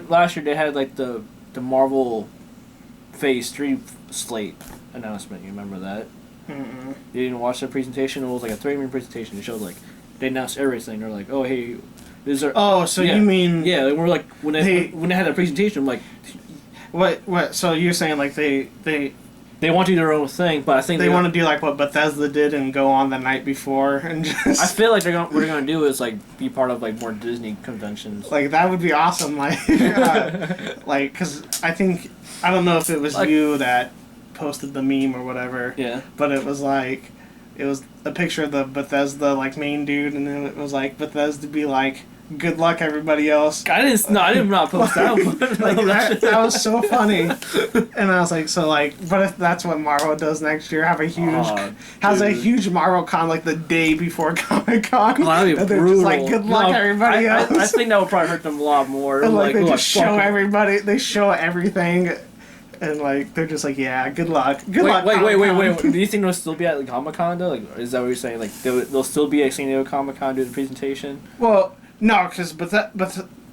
last year they had like the Marvel Phase 3 slate announcement. You remember that? Mm-mm. You didn't watch the presentation. It was like a 3-minute presentation. They showed like they announced everything. They're like, oh hey, these are. Oh, so you mean? Yeah, we're like when they had that presentation. I'm like, what? So you're saying like they want to do their own thing, but I think they want to do like what Bethesda did and go on the night before and just. I feel like what they're gonna do is like be part of like more Disney conventions. Like that would be awesome, like, like because I don't know if it was like, you that posted the meme or whatever. Yeah. But it was like, it was a picture of the Bethesda like main dude, and then it was like Bethesda be like, "Good luck, everybody else." I did not post that one. Like that was so funny, and I was like, so like, but if that's what Marvel does next year, have a huge Marvel con like the day before Comic Con. Oh, that'd be brutal. Just like, good luck, everybody else. I think that would probably hurt them a lot more. And like they just show everybody, they show everything, and like they're just like, yeah, good luck, luck. Wait. Do you think they'll still be at like, Comic Con though? Like, is that what you're saying? Like they'll still be at San Diego Comic Con doing the presentation? Well. No, because Bethesda.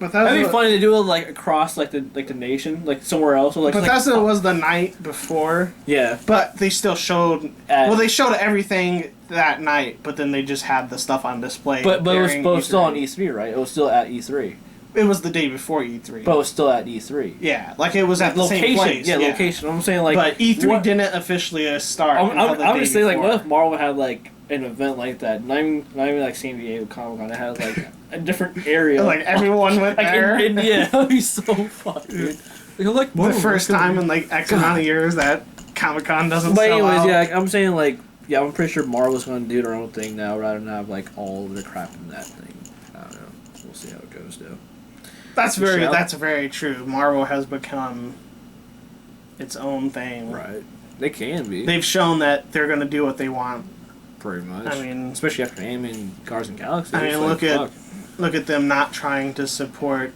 That'd be funny to do it like across like the nation, like somewhere else. Or, like, Bethesda was the night before. Yeah. But they still showed. They showed everything that night, but then they just had the stuff on display. But it was still on E3, right? It was still at E3. It was the day before E3. But it was still at E3. Yeah, like it was at the same place. Yeah, location. I'm saying like. But E3 didn't officially start. I'm just saying like, what if Marvel had like an event like that? Not even like San Diego Comic Con. It had like a different area. Like everyone went like there. Yeah, that'd be so fun, dude. Like the first time in like X amount of years that Comic Con doesn't. But anyways, yeah, like, I'm saying like, yeah, I'm pretty sure Marvel's going to do their own thing now, rather than have like all of the crap in that thing. I don't know. We'll see how it goes, though. That's very true. Marvel has become its own thing. Right. They can be. They've shown that they're going to do what they want. Pretty much. I mean, especially after animating Guardians and Galaxy. I mean, look at them not trying to support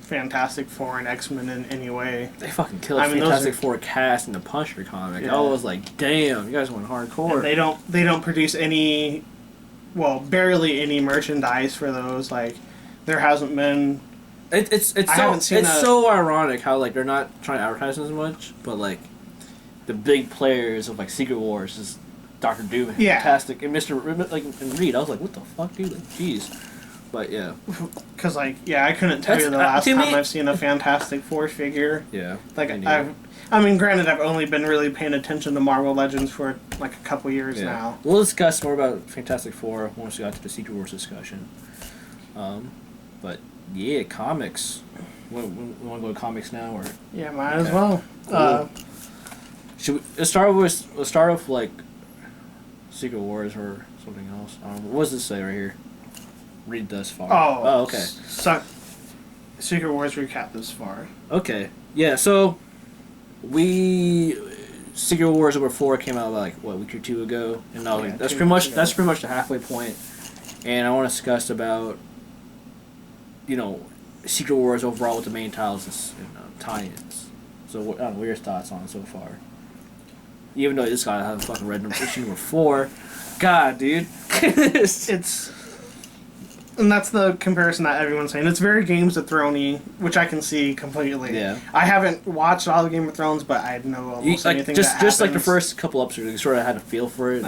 Fantastic Four and X-Men in any way. They fucking killed Fantastic Four cast in the Punisher comic. Yeah. I was like, damn, you guys went hardcore. And they don't produce any, barely any merchandise for those. Like, there hasn't been. It's so ironic how like they're not trying to advertise as much, but like the big players of like Secret Wars is Doctor Doom and Fantastic and and Reed. I was like, what the fuck, dude? Like, jeez. But yeah, because like I couldn't tell you the last time I've seen a Fantastic Four figure. Yeah, like I mean, granted, I've only been really paying attention to Marvel Legends for like a couple years now. We'll discuss more about Fantastic Four once we got to the Secret Wars discussion. But yeah, comics. We want to go to comics now, or might as well. Cool. Should we let's start with like Secret Wars or something else? What does this say right here? Read thus far. Oh, okay. Secret Wars recap this far. Okay, yeah. So Secret Wars number 4 came out like a week or two ago, and that's pretty much the halfway point. And I want to discuss about Secret Wars overall with the main titles and tie-ins. So what are your thoughts on it so far? Even though this guy hasn't fucking read issue number 4, God, dude, and that's the comparison that everyone's saying. It's very Games of Thrones-y, which I can see completely. Yeah. I haven't watched all the Game of Thrones, but I know almost anything that happens. Just like the first couple episodes, you sort of had a feel for it,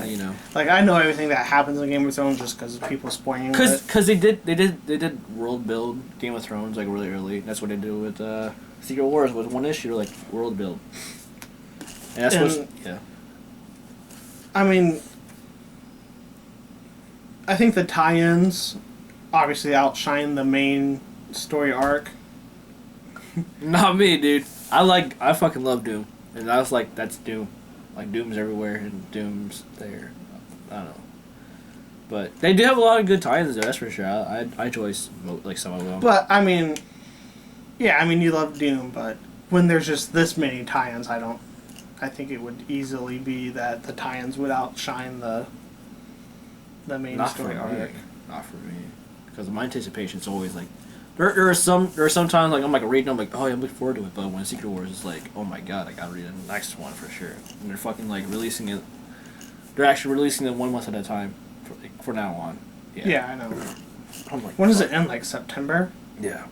Like, I know everything that happens in Game of Thrones just because of people spoiling it. Because they did world build Game of Thrones, like, really early. That's what they did with Secret Wars, was one issue, like, world build. And that's I mean, I think the tie-ins obviously outshine the main story arc. Not me, dude. I fucking love Doom. And I was like, that's Doom. Like, Doom's everywhere and Doom's there. I don't know. But they do have a lot of good tie-ins, though, that's for sure. I enjoy some of them. But, I mean, you love Doom, but when there's just this many tie-ins, I think it would easily be that the tie-ins would outshine the the main Not story for me. arc. Not for me. Because my anticipation is always like, there are sometimes like I'm like reading, I'm like, oh yeah, I'm looking forward to it. But when Secret Wars is like, oh my god, I gotta read the next one for sure. And they're fucking like releasing it. They're actually releasing it 1 month at a time for now on. Yeah, I know. I'm like, When does it end? Like September? Yeah.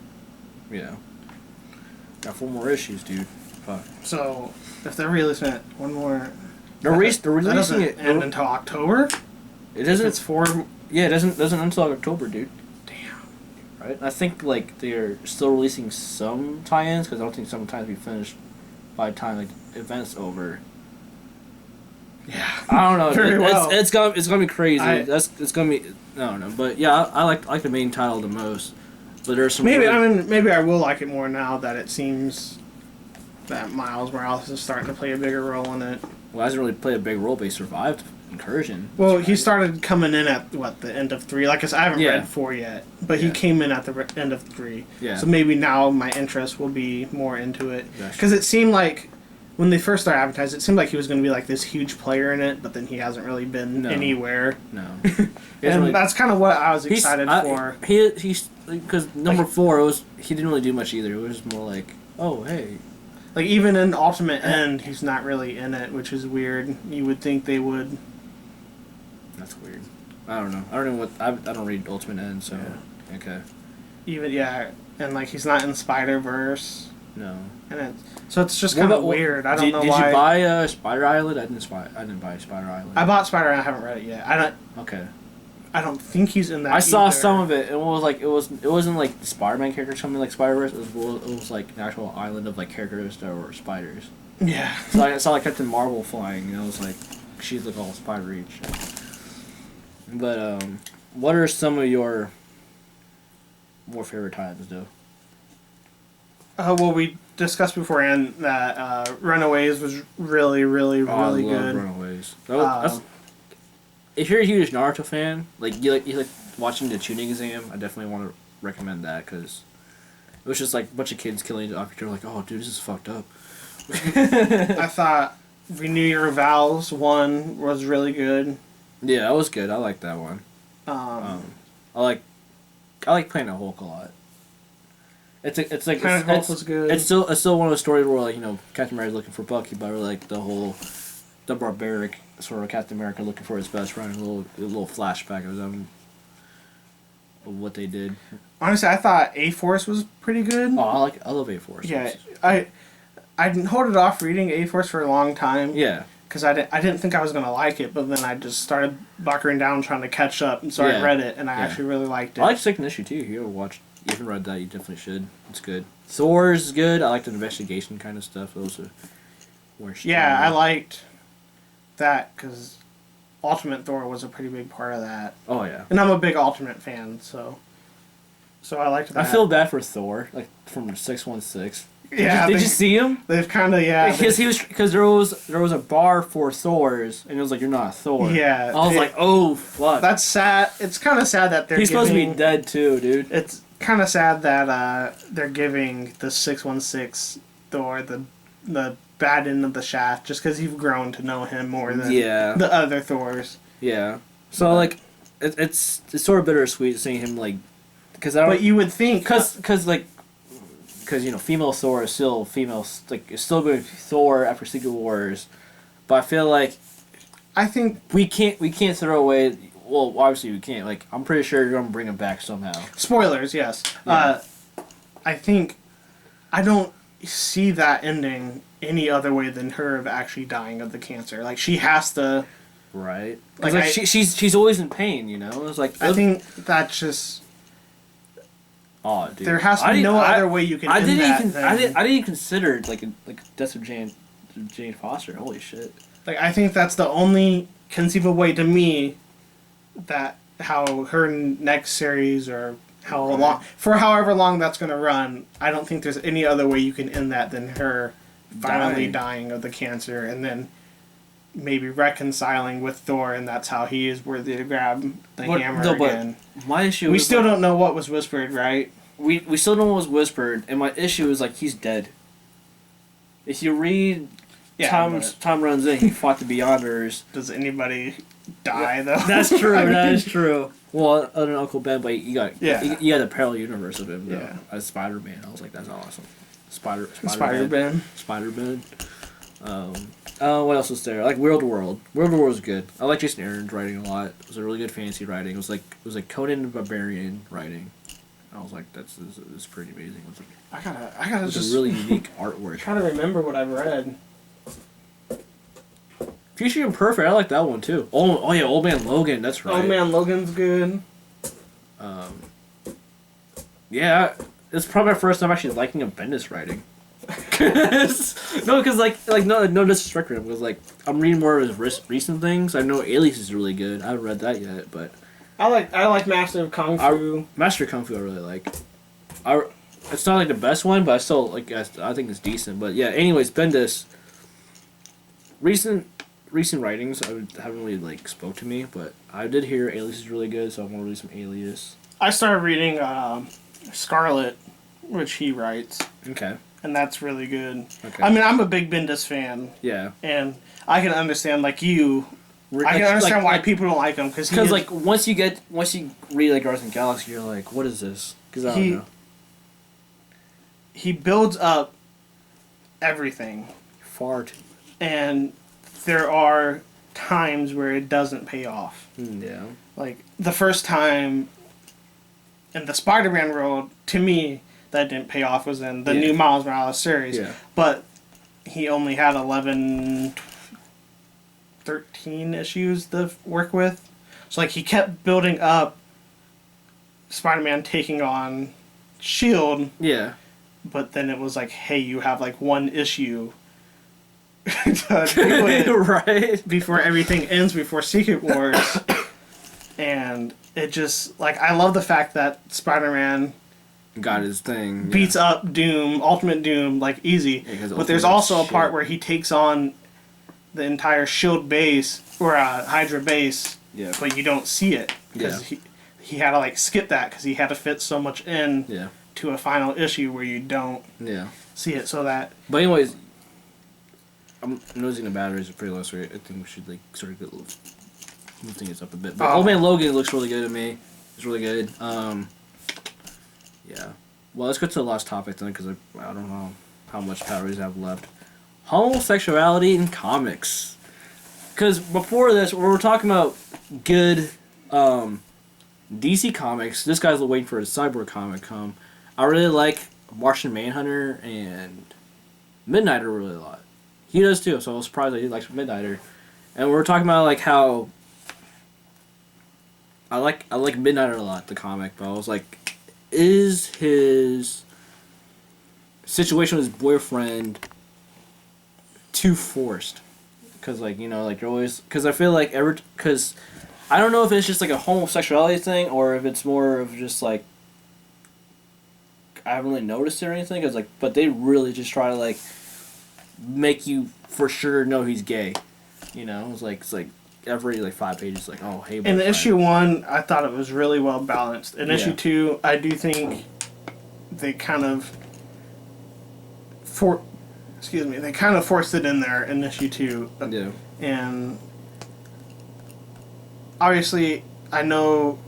Got 4 more issues, dude. Fuck. So if they're releasing it one more, They're releasing it end until October. It doesn't. It's 4. Yeah, it doesn't until October, dude. Damn. Right? I think like they're still releasing some tie-ins because I don't think some tie-ins will be finished by the time like the event's over. Yeah. I don't know. Very well. It's gonna be crazy. It's gonna be. I don't know, but yeah, I like the main title the most. But there's some. Maybe I will like it more now that it seems that Miles Morales is starting to play a bigger role in it. Well, hasn't really played a big role, but he survived incursion. Well, he started coming in at the end of 3. Like I said, I haven't read 4 yet, but he came in at the end of 3. Yeah. So maybe now my interest will be more into it That's because it seemed like when they first started advertising, it seemed like he was going to be like this huge player in it, but then he hasn't really been anywhere. No. And that's kind of what I was excited for. He's because number 4 he didn't really do much either. It was more like, oh hey. Like even in Ultimate End, he's not really in it, which is weird. You would think they would. That's weird. I don't know. I don't know what I don't read Ultimate End, so okay. Even and like he's not in Spider-Verse. No. And so it's just kind of weird. I don't know why. Did you buy Spider Island? I didn't buy Spider Island. I bought Spider Island. I haven't read it yet. Okay. I don't think he's in that. I saw either. some of it. It was like it wasn't like the Spider-Man characters coming like Spider-Verse. It was like an actual island of like characters that were spiders. Yeah. So I saw like Captain Marvel flying, and it was like she's like all spidery. But what are some of your more favorite times, though? Well, we discussed beforehand that Runaways was really, really, really good. Runaways. If you're a huge Naruto fan, you like watching the tuning exam, I definitely want to recommend that because it was just like a bunch of kids killing off each other. Like, oh, dude, this is fucked up. I thought Renew Your Vows 1 was really good. Yeah, that was good. I like that one. I like Planet Hulk a lot. It's like Planet Hulk was good. It's still one of those stories where like Captain America's looking for Bucky, but like the barbaric sort of Captain America looking for his best friend. A little flashback of them of what they did. Honestly, I thought A-Force was pretty good. Oh, I love A-Force. Yeah, I hold it off reading A-Force for a long time. Yeah. Because I didn't think I was going to like it, but then I just started bunkering down trying to catch up, and so I read it, and I actually really liked it. I like the second issue, too. If you haven't read that, you definitely should. It's good. Thor's good. I like the investigation kind of stuff. Those are where she I liked that, because Ultimate Thor was a pretty big part of that. Oh, yeah. And I'm a big Ultimate fan, so I liked that. I feel bad for Thor, like, from 616. Yeah, did you see him? They've kind of Because there was a bar for Thors, and it was like, you're not a Thor. Yeah, I was like, oh fuck. That's sad. It's kind of sad that he's supposed to be dead too, dude. It's kind of sad that they're giving the 616 Thor the bad end of the shaft just because you've grown to know him more than the other Thors. Yeah. So like, it's sort of bittersweet seeing him like, because But you would think because female Thor is still female, like it's still going to be Thor after Secret Wars, but I feel like we can't throw away. Well, obviously we can't. Like I'm pretty sure you're going to bring him back somehow. Spoilers, yes. Yeah. I think I don't see that ending any other way than her actually dying of the cancer. Like she has to. Right. Like she's always in pain. It's like I think that's just. Oh, dude. There has to be no other way you can end that. I didn't even consider like death of Jane Foster. Holy shit! Like I think that's the only conceivable way to me that how her next series or however long that's going to run. I don't think there's any other way you can end that than her finally dying of the cancer and then maybe reconciling with Thor, and that's how he is worthy to grab the hammer again. My issue we still don't know what was whispered, right? We still don't know what was whispered, and my issue is like he's dead. If you read Tom Runs In, he fought the Beyonders. Does anybody die though. That's true. I mean, That is true. Well, other than Uncle Ben, but you got you got the parallel universe of him though. Yeah. As Spider-Man. I was like, that's awesome. Spider-Ben. Spider-Man. What else was there? I like World World. World World was good. I like Jason Aaron's writing a lot. It was a really good fantasy writing. It was like Conan the Barbarian writing. I was like, this is pretty amazing. It was like, I gotta it's just a really unique artwork. try to remember what I've read. Future Imperfect, I like that one too. Oh yeah, Old Man Logan, that's right. Old Man Logan's good. Yeah, it's probably my first time actually liking a Bendis writing. Because no disrespect to him, because like I'm reading more of his recent things. I know Alias is really good. I haven't read that yet, but I like Master of Kung Fu. Master of Kung Fu I really like. It's not like the best one, but I still like. I think it's decent. But yeah, anyways, Bendis. Recent writings haven't really like spoke to me, but I did hear Alias is really good, so I want to read some Alias. I started reading Scarlet, which he writes. Okay. And that's really good. Okay. I mean, I'm a big Bendis fan. Yeah. And I can understand, like you, I can understand why people don't like him. Because like, once you read, like, Guardians of the Galaxy, you're like, what is this? Because I don't know. He builds up everything. Far too. And there are times where it doesn't pay off. Yeah. Like, the first time in the Spider-Man world, to me, that didn't pay off was in the new Miles Morales series. Yeah. But he only had 11, 13 issues to work with. So, like, he kept building up Spider-Man taking on S.H.I.E.L.D. Yeah. But then it was like, hey, you have, like, one issue to do it right. before everything ends, before Secret Wars. And it just, like, I love the fact that Spider-Man got his thing. Beats up Doom, Ultimate Doom, like, easy. Yeah, but there's also a part where he takes on the entire S.H.I.E.L.D. base, or Hydra base, but you don't see it. Because he had to, like, skip that, because he had to fit so much in to a final issue where you don't see it. So that... But anyways, I'm noticing the batteries are pretty low, so I think we should, like, sort of move things up a bit. But Old Man Logan looks really good to me. It's really good. Yeah. Well, let's go to the last topic then, because I don't know how much batteries I have left. Homosexuality in comics. Because before this, we were talking about good DC comics. This guy's waiting for his Cyborg comic to come. I really like Martian Manhunter and Midnighter really a lot. He does too, so I was surprised that he likes Midnighter. And we were talking about like how I like Midnighter a lot, the comic, but I was like, is his situation with his boyfriend too forced? Because, like, you know, like, you're always... Because I feel like because I don't know if it's just, like, a homosexuality thing or if it's more of just, like... I haven't really noticed it or anything. Cause, like, but they really just try to, like, make you for sure know he's gay. You know? It's like every, like, 5 pages, like, oh, hey, boyfriend. In issue 1, I thought it was really well balanced. In issue 2, I do think they kind of... they kind of forced it in there in issue 2. Yeah. And obviously, I know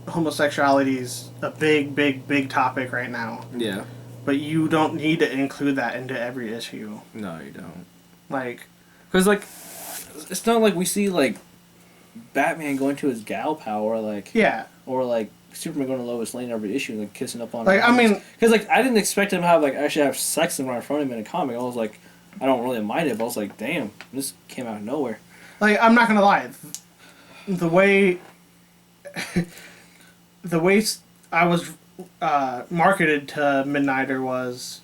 homosexuality is a big topic right now. Yeah. But you don't need to include that into every issue. No, you don't. Like... Because, like, it's not like we see, like, Batman going to his gal pal or, like... Yeah. Or, like, Superman going to Lois Lane every issue and, like, kissing up on her. Like, I mean... Because, like, I didn't expect him to have, like, actually have sex right in front of him in a comic. I was like, I don't really mind it, but I was like, damn, this came out of nowhere. Like, I'm not gonna lie. The way... the way I was marketed to Midnighter was...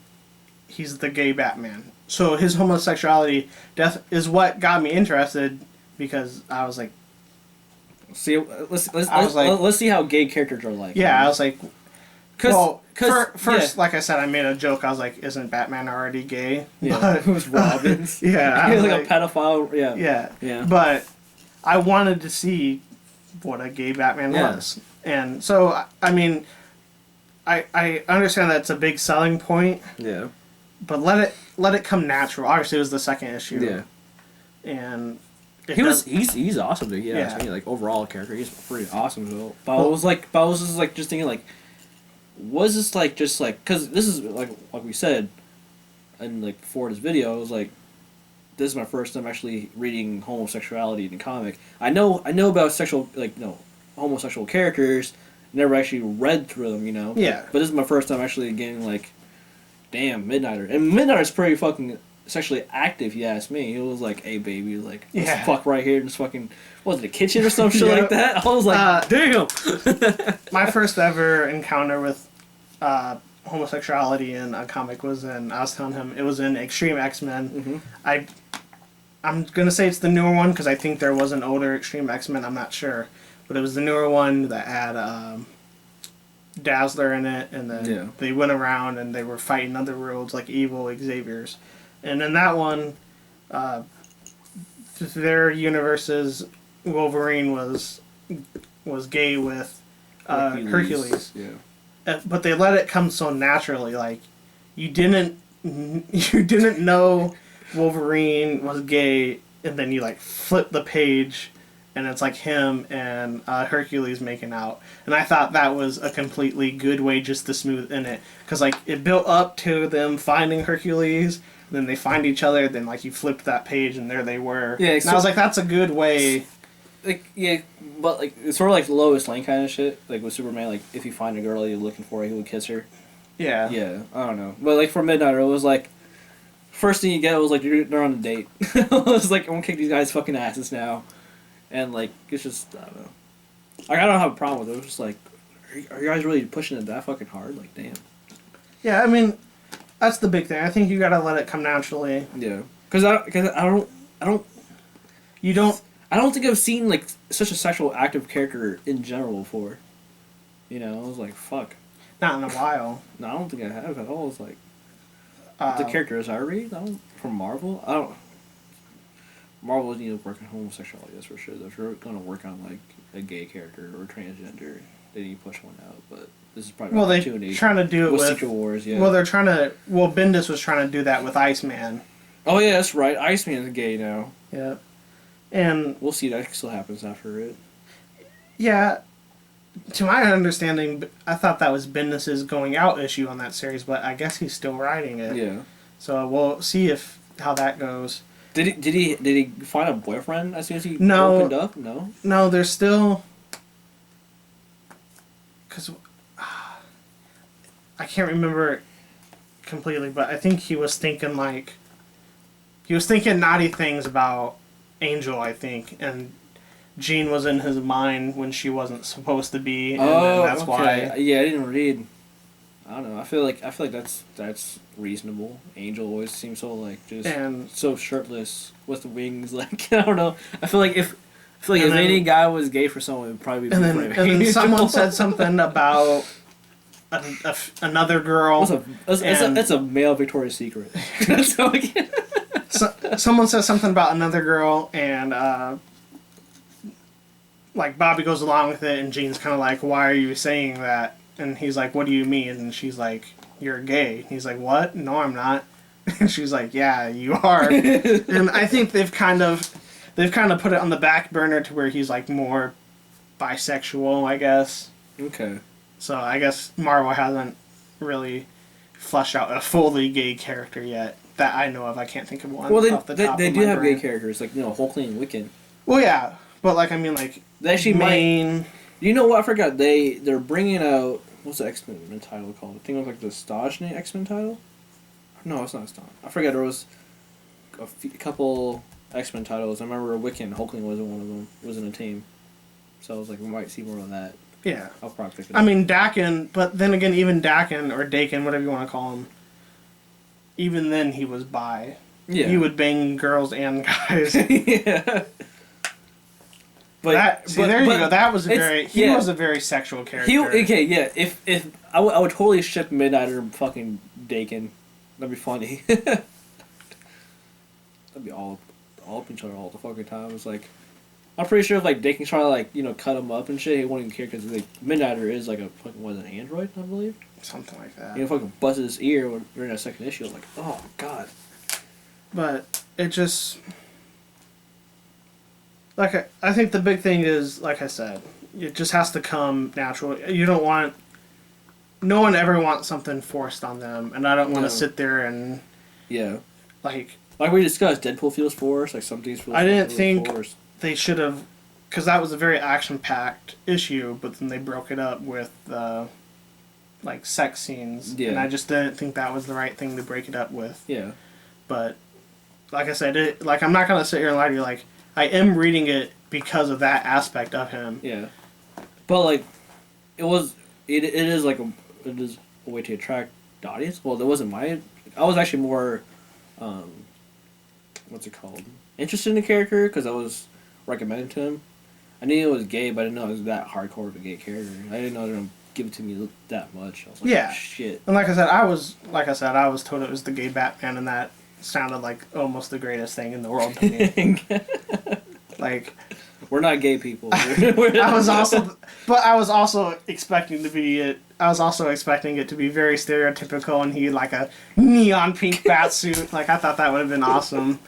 He's the gay Batman. So his homosexuality is what got me interested, because I was like... See, let's see how gay characters are like. Yeah, I was like... First, like I said, I made a joke. I was like, isn't Batman already gay? Yeah, but, it was Robin's. Yeah. He was like a pedophile. Yeah. Yeah. But I wanted to see what a gay Batman was. And so, I mean, I understand that's a big selling point. Yeah. But let it come natural. Obviously, it was the second issue. Yeah. And He's awesome. Dude. Yeah, me, like overall character, he's pretty awesome. So, but I was just like just thinking like, was this like just like because this is like we said, and like before this video, it was like, this is my first time actually reading homosexuality in a comic. I know about homosexual characters. Never actually read through them, Yeah. But this is my first time actually getting like, damn, Midnighter. And Midnighter's pretty fucking sexually active, you ask me. He was like, hey, baby, like, let's fuck right here in this fucking, what was it, a kitchen or some shit like that? I was like, damn! My first ever encounter with homosexuality in a comic was I was telling him, it was in Extreme X-Men. Mm-hmm. I'm going to say it's the newer one, because I think there was an older Extreme X-Men, I'm not sure. But it was the newer one that had Dazzler in it, and then they went around and they were fighting other worlds like evil Xavier's. And in that one, their universes, Wolverine was gay with Hercules. Yeah. But they let it come so naturally. Like you didn't know Wolverine was gay, and then you like flip the page. And it's like him and Hercules making out. And I thought that was a completely good way just to smooth in it. Because like it built up to them finding Hercules, then they find each other, then like you flipped that page and there they were. Yeah, and I was like, that's a good way. Like, yeah, but like it's sort of like Lois Lane kind of shit. Like with Superman, like if you find a girl you're looking for, he would kiss her. Yeah. Yeah, I don't know. But like for Midnighter, it was like, first thing you get was like they're on a date. It was like, I'm gonna kick these guys' fucking asses now. And, like, it's just, I don't know. Like, I don't have a problem with it. It was just like, are you guys really pushing it that fucking hard? Like, damn. Yeah, I mean, that's the big thing. I think you gotta let it come naturally. Yeah. Because I don't think I've seen, like, such a sexual active character in general before. I was like, fuck. Not in a while. No, I don't think I have at all. It's like, the characters I read, from Marvel, Marvel doesn't need to work on homosexuality, that's for sure. If you're going to work on, like, a gay character or transgender, they need to push one out. But this is probably an opportunity. They're trying to do it with Secret Wars, yeah. Well, Bendis was trying to do that with Iceman. Oh, yeah, that's right. Iceman's gay now. Yeah. And we'll see that still happens after it. Yeah. To my understanding, I thought that was Bendis' going out issue on that series, but I guess he's still writing it. Yeah. So we'll see how that goes. Did he find a boyfriend as soon as he opened up? No. No, there's still. Because I can't remember it completely, but I think he was thinking naughty things about Angel, I think, and Jean was in his mind when she wasn't supposed to be, and that's why. Yeah, I didn't read. I don't know. I feel like that's reasonable. Angel always seems so like so shirtless with the wings. Like I don't know. I feel like if any guy was gay for someone, it would probably be. And then someone said something about another girl. That's a male Victoria's Secret. Someone says something about another girl, and like Bobby goes along with it, and Jean's kind of like, "Why are you saying that?" And he's like, "What do you mean?" And she's like, "You're gay." He's like, "What? No, I'm not." And she's like, "Yeah, you are." And I think they've kind of put it on the back burner to where he's like more bisexual, I guess. Okay. So I guess Marvel hasn't really fleshed out a fully gay character yet that I know of. I can't think of one. Well, off the top they of do my have brain. gay characters like Hulkling and Wiccan. Well, yeah, but like I mean, like they actually You know what? I forgot. They're bringing out, what's the X-Men title called? I think it was like the Stodge X-Men title. No, it's not Stodge. I forget. There was a couple X-Men titles. I remember Wiccan and Hulkling was one of them. Was in a team. So I was like, we might see more of that. Yeah. I'll probably pick it up. I mean, Daken, but then again, even Daken or Daken, whatever you want to call him, even then he was bi. Yeah. He would bang girls and guys. Yeah. But there you go. That was he was a very sexual character. If I would totally ship Midnighter and fucking Daken. That'd be funny. That'd be all up each other all the fucking time. It's like, I'm pretty sure if like Daken's trying to cut him up and shit, he won't even care because like Midnighter is like a fucking an android, I believe. Something like that. Fucking busts his ear when we're in a second issue. I'm like, oh god. But it just. I think the big thing is, like I said, it just has to come natural. You don't want. No one ever wants something forced on them, and I don't want to sit there and. Yeah. Like we discussed, Deadpool feels forced. Like some things feel. I didn't think forced. They should have, because that was a very action-packed issue, but then they broke it up with like sex scenes, and I just didn't think that was the right thing to break it up with. Yeah. But like I said, I'm not gonna sit here and lie to you. Like I am reading it because of that aspect of him. Yeah. But like, it is like it is a way to attract the audience. Well, that wasn't my. I was actually more, what's it called? Interested in the character because I was recommended to him. I knew it was gay, but I didn't know it was that hardcore of a gay character. I didn't know they were gonna give it to me that much. I was like, yeah, oh, shit. And like I said, I was told it was the gay Batman, and that sounded like almost the greatest thing in the world to me. Like, we're not gay people. I was also expecting it to be very stereotypical, and he had like a neon pink bat suit. Like I thought that would have been awesome.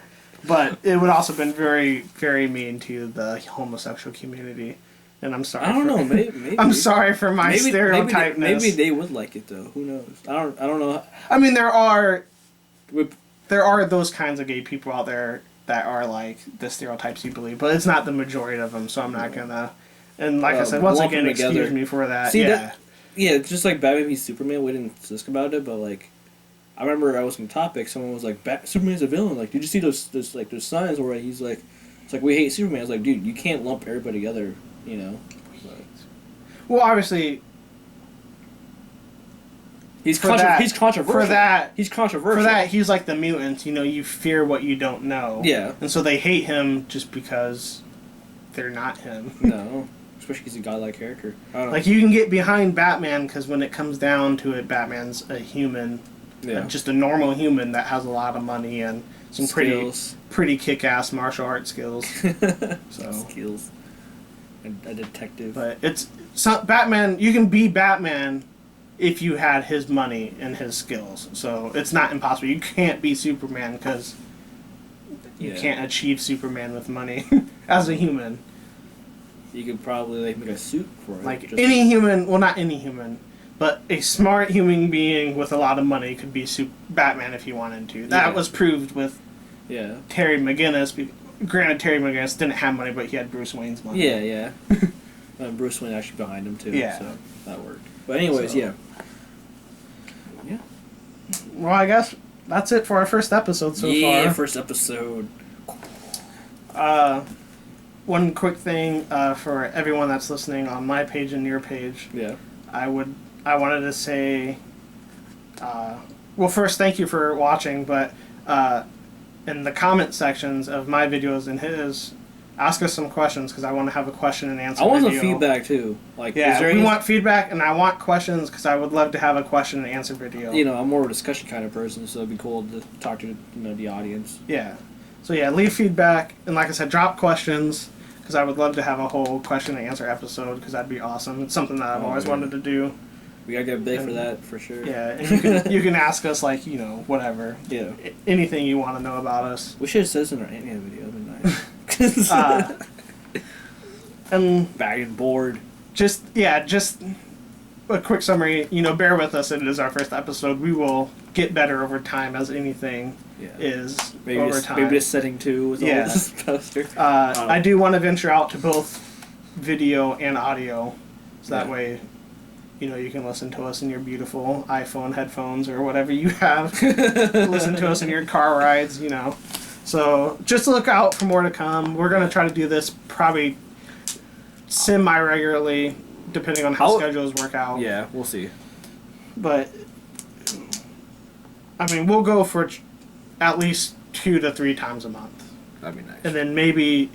But it would also have been very, very mean to the homosexual community. And I'm sorry. I don't know. Maybe. I'm sorry for my stereotypeness. Maybe they would like it though. Who knows? I don't know. I mean, there are those kinds of gay people out there that are like the stereotypes you believe, but it's not the majority of them. So I'm not gonna. And like I said, once again, excuse me for that. See, just like Batman v Superman, we didn't discuss about it, but like. I remember I was in Topic. Someone was like, "Superman's a villain." Like, did you see those signs where he's like, "It's like we hate Superman." I was like, "Dude, you can't lump everybody together," you know. But, well, obviously, he's controversial. For that, he's controversial. For that, he's like the mutants. You know, you fear what you don't know. Yeah. And so they hate him just because they're not him. No. Especially because he's a godlike character. Like you can get behind Batman because when it comes down to it, Batman's a human. Yeah. Just a normal human that has a lot of money and some pretty kick-ass martial arts skills. Skills. And a detective. But Batman. You can be Batman if you had his money and his skills. So it's not impossible. You can't be Superman because you can't achieve Superman with money as a human. You could probably make a suit for it. Like any human. Well, not any human. But a smart human being with a lot of money could be Batman if he wanted to. That was proved with Terry McGinnis. Granted, Terry McGinnis didn't have money, but he had Bruce Wayne's money. Yeah. And Bruce Wayne actually behind him, too. Yeah. So that worked. But anyways, Yeah. Well, I guess that's it for our first episode so far. Yeah, first episode. One quick thing for everyone that's listening on my page and your page. Yeah. I wanted to say, well, first, thank you for watching, but in the comment sections of my videos and his, ask us some questions, because I want to have a question and answer video. I want some feedback, too. Like, we want feedback, and I want questions, because I would love to have a question and answer video. You know, I'm more of a discussion kind of person, so it'd be cool to talk to the audience. Yeah. So, leave feedback, and like I said, drop questions, because I would love to have a whole question and answer episode, because that'd be awesome. It's something that I've always wanted to do. We gotta get big for that, for sure. Yeah, and you can ask us, like, whatever. Yeah. Anything you want to know about us. We should have said this in our Ant-Man video. That'd been nice. And bag and board. Just a quick summary. Bear with us. It is our first episode. We will get better over time, as anything is over time. Maybe just setting 2 with all this poster. I do want to venture out to both video and audio, so that way... you can listen to us in your beautiful iPhone headphones or whatever you have. Listen to us in your car rides, So just look out for more to come. We're going to try to do this probably semi-regularly, depending on how schedules work out. Yeah, we'll see. But, I mean, we'll go for at least 2 to 3 times a month. That'd be nice. And then maybe...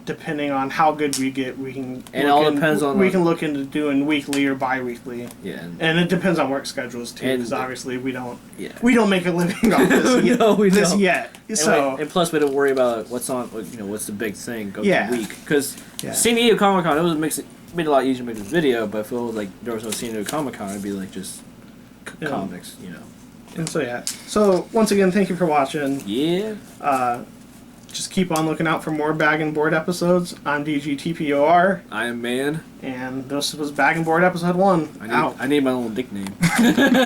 depending on how good we get, we can. And it all depends on. We can look into doing weekly or bi-weekly. Yeah. And it depends on work schedules too, because obviously we don't. Yeah. We don't make a living off this. No, we don't. Yet. And plus, we don't worry about what's on. What's the big thing of the week? Because San Diego Comic Con, it made it a lot easier to make this video. But if it was like there was no San Diego Comic Con, it'd be like just comics, And so So once again, thank you for watching. Yeah. just keep on looking out for more Bag and Board episodes. I'm DGTPOR, I am Man. and this was Bag and Board episode 1. I need my little nickname.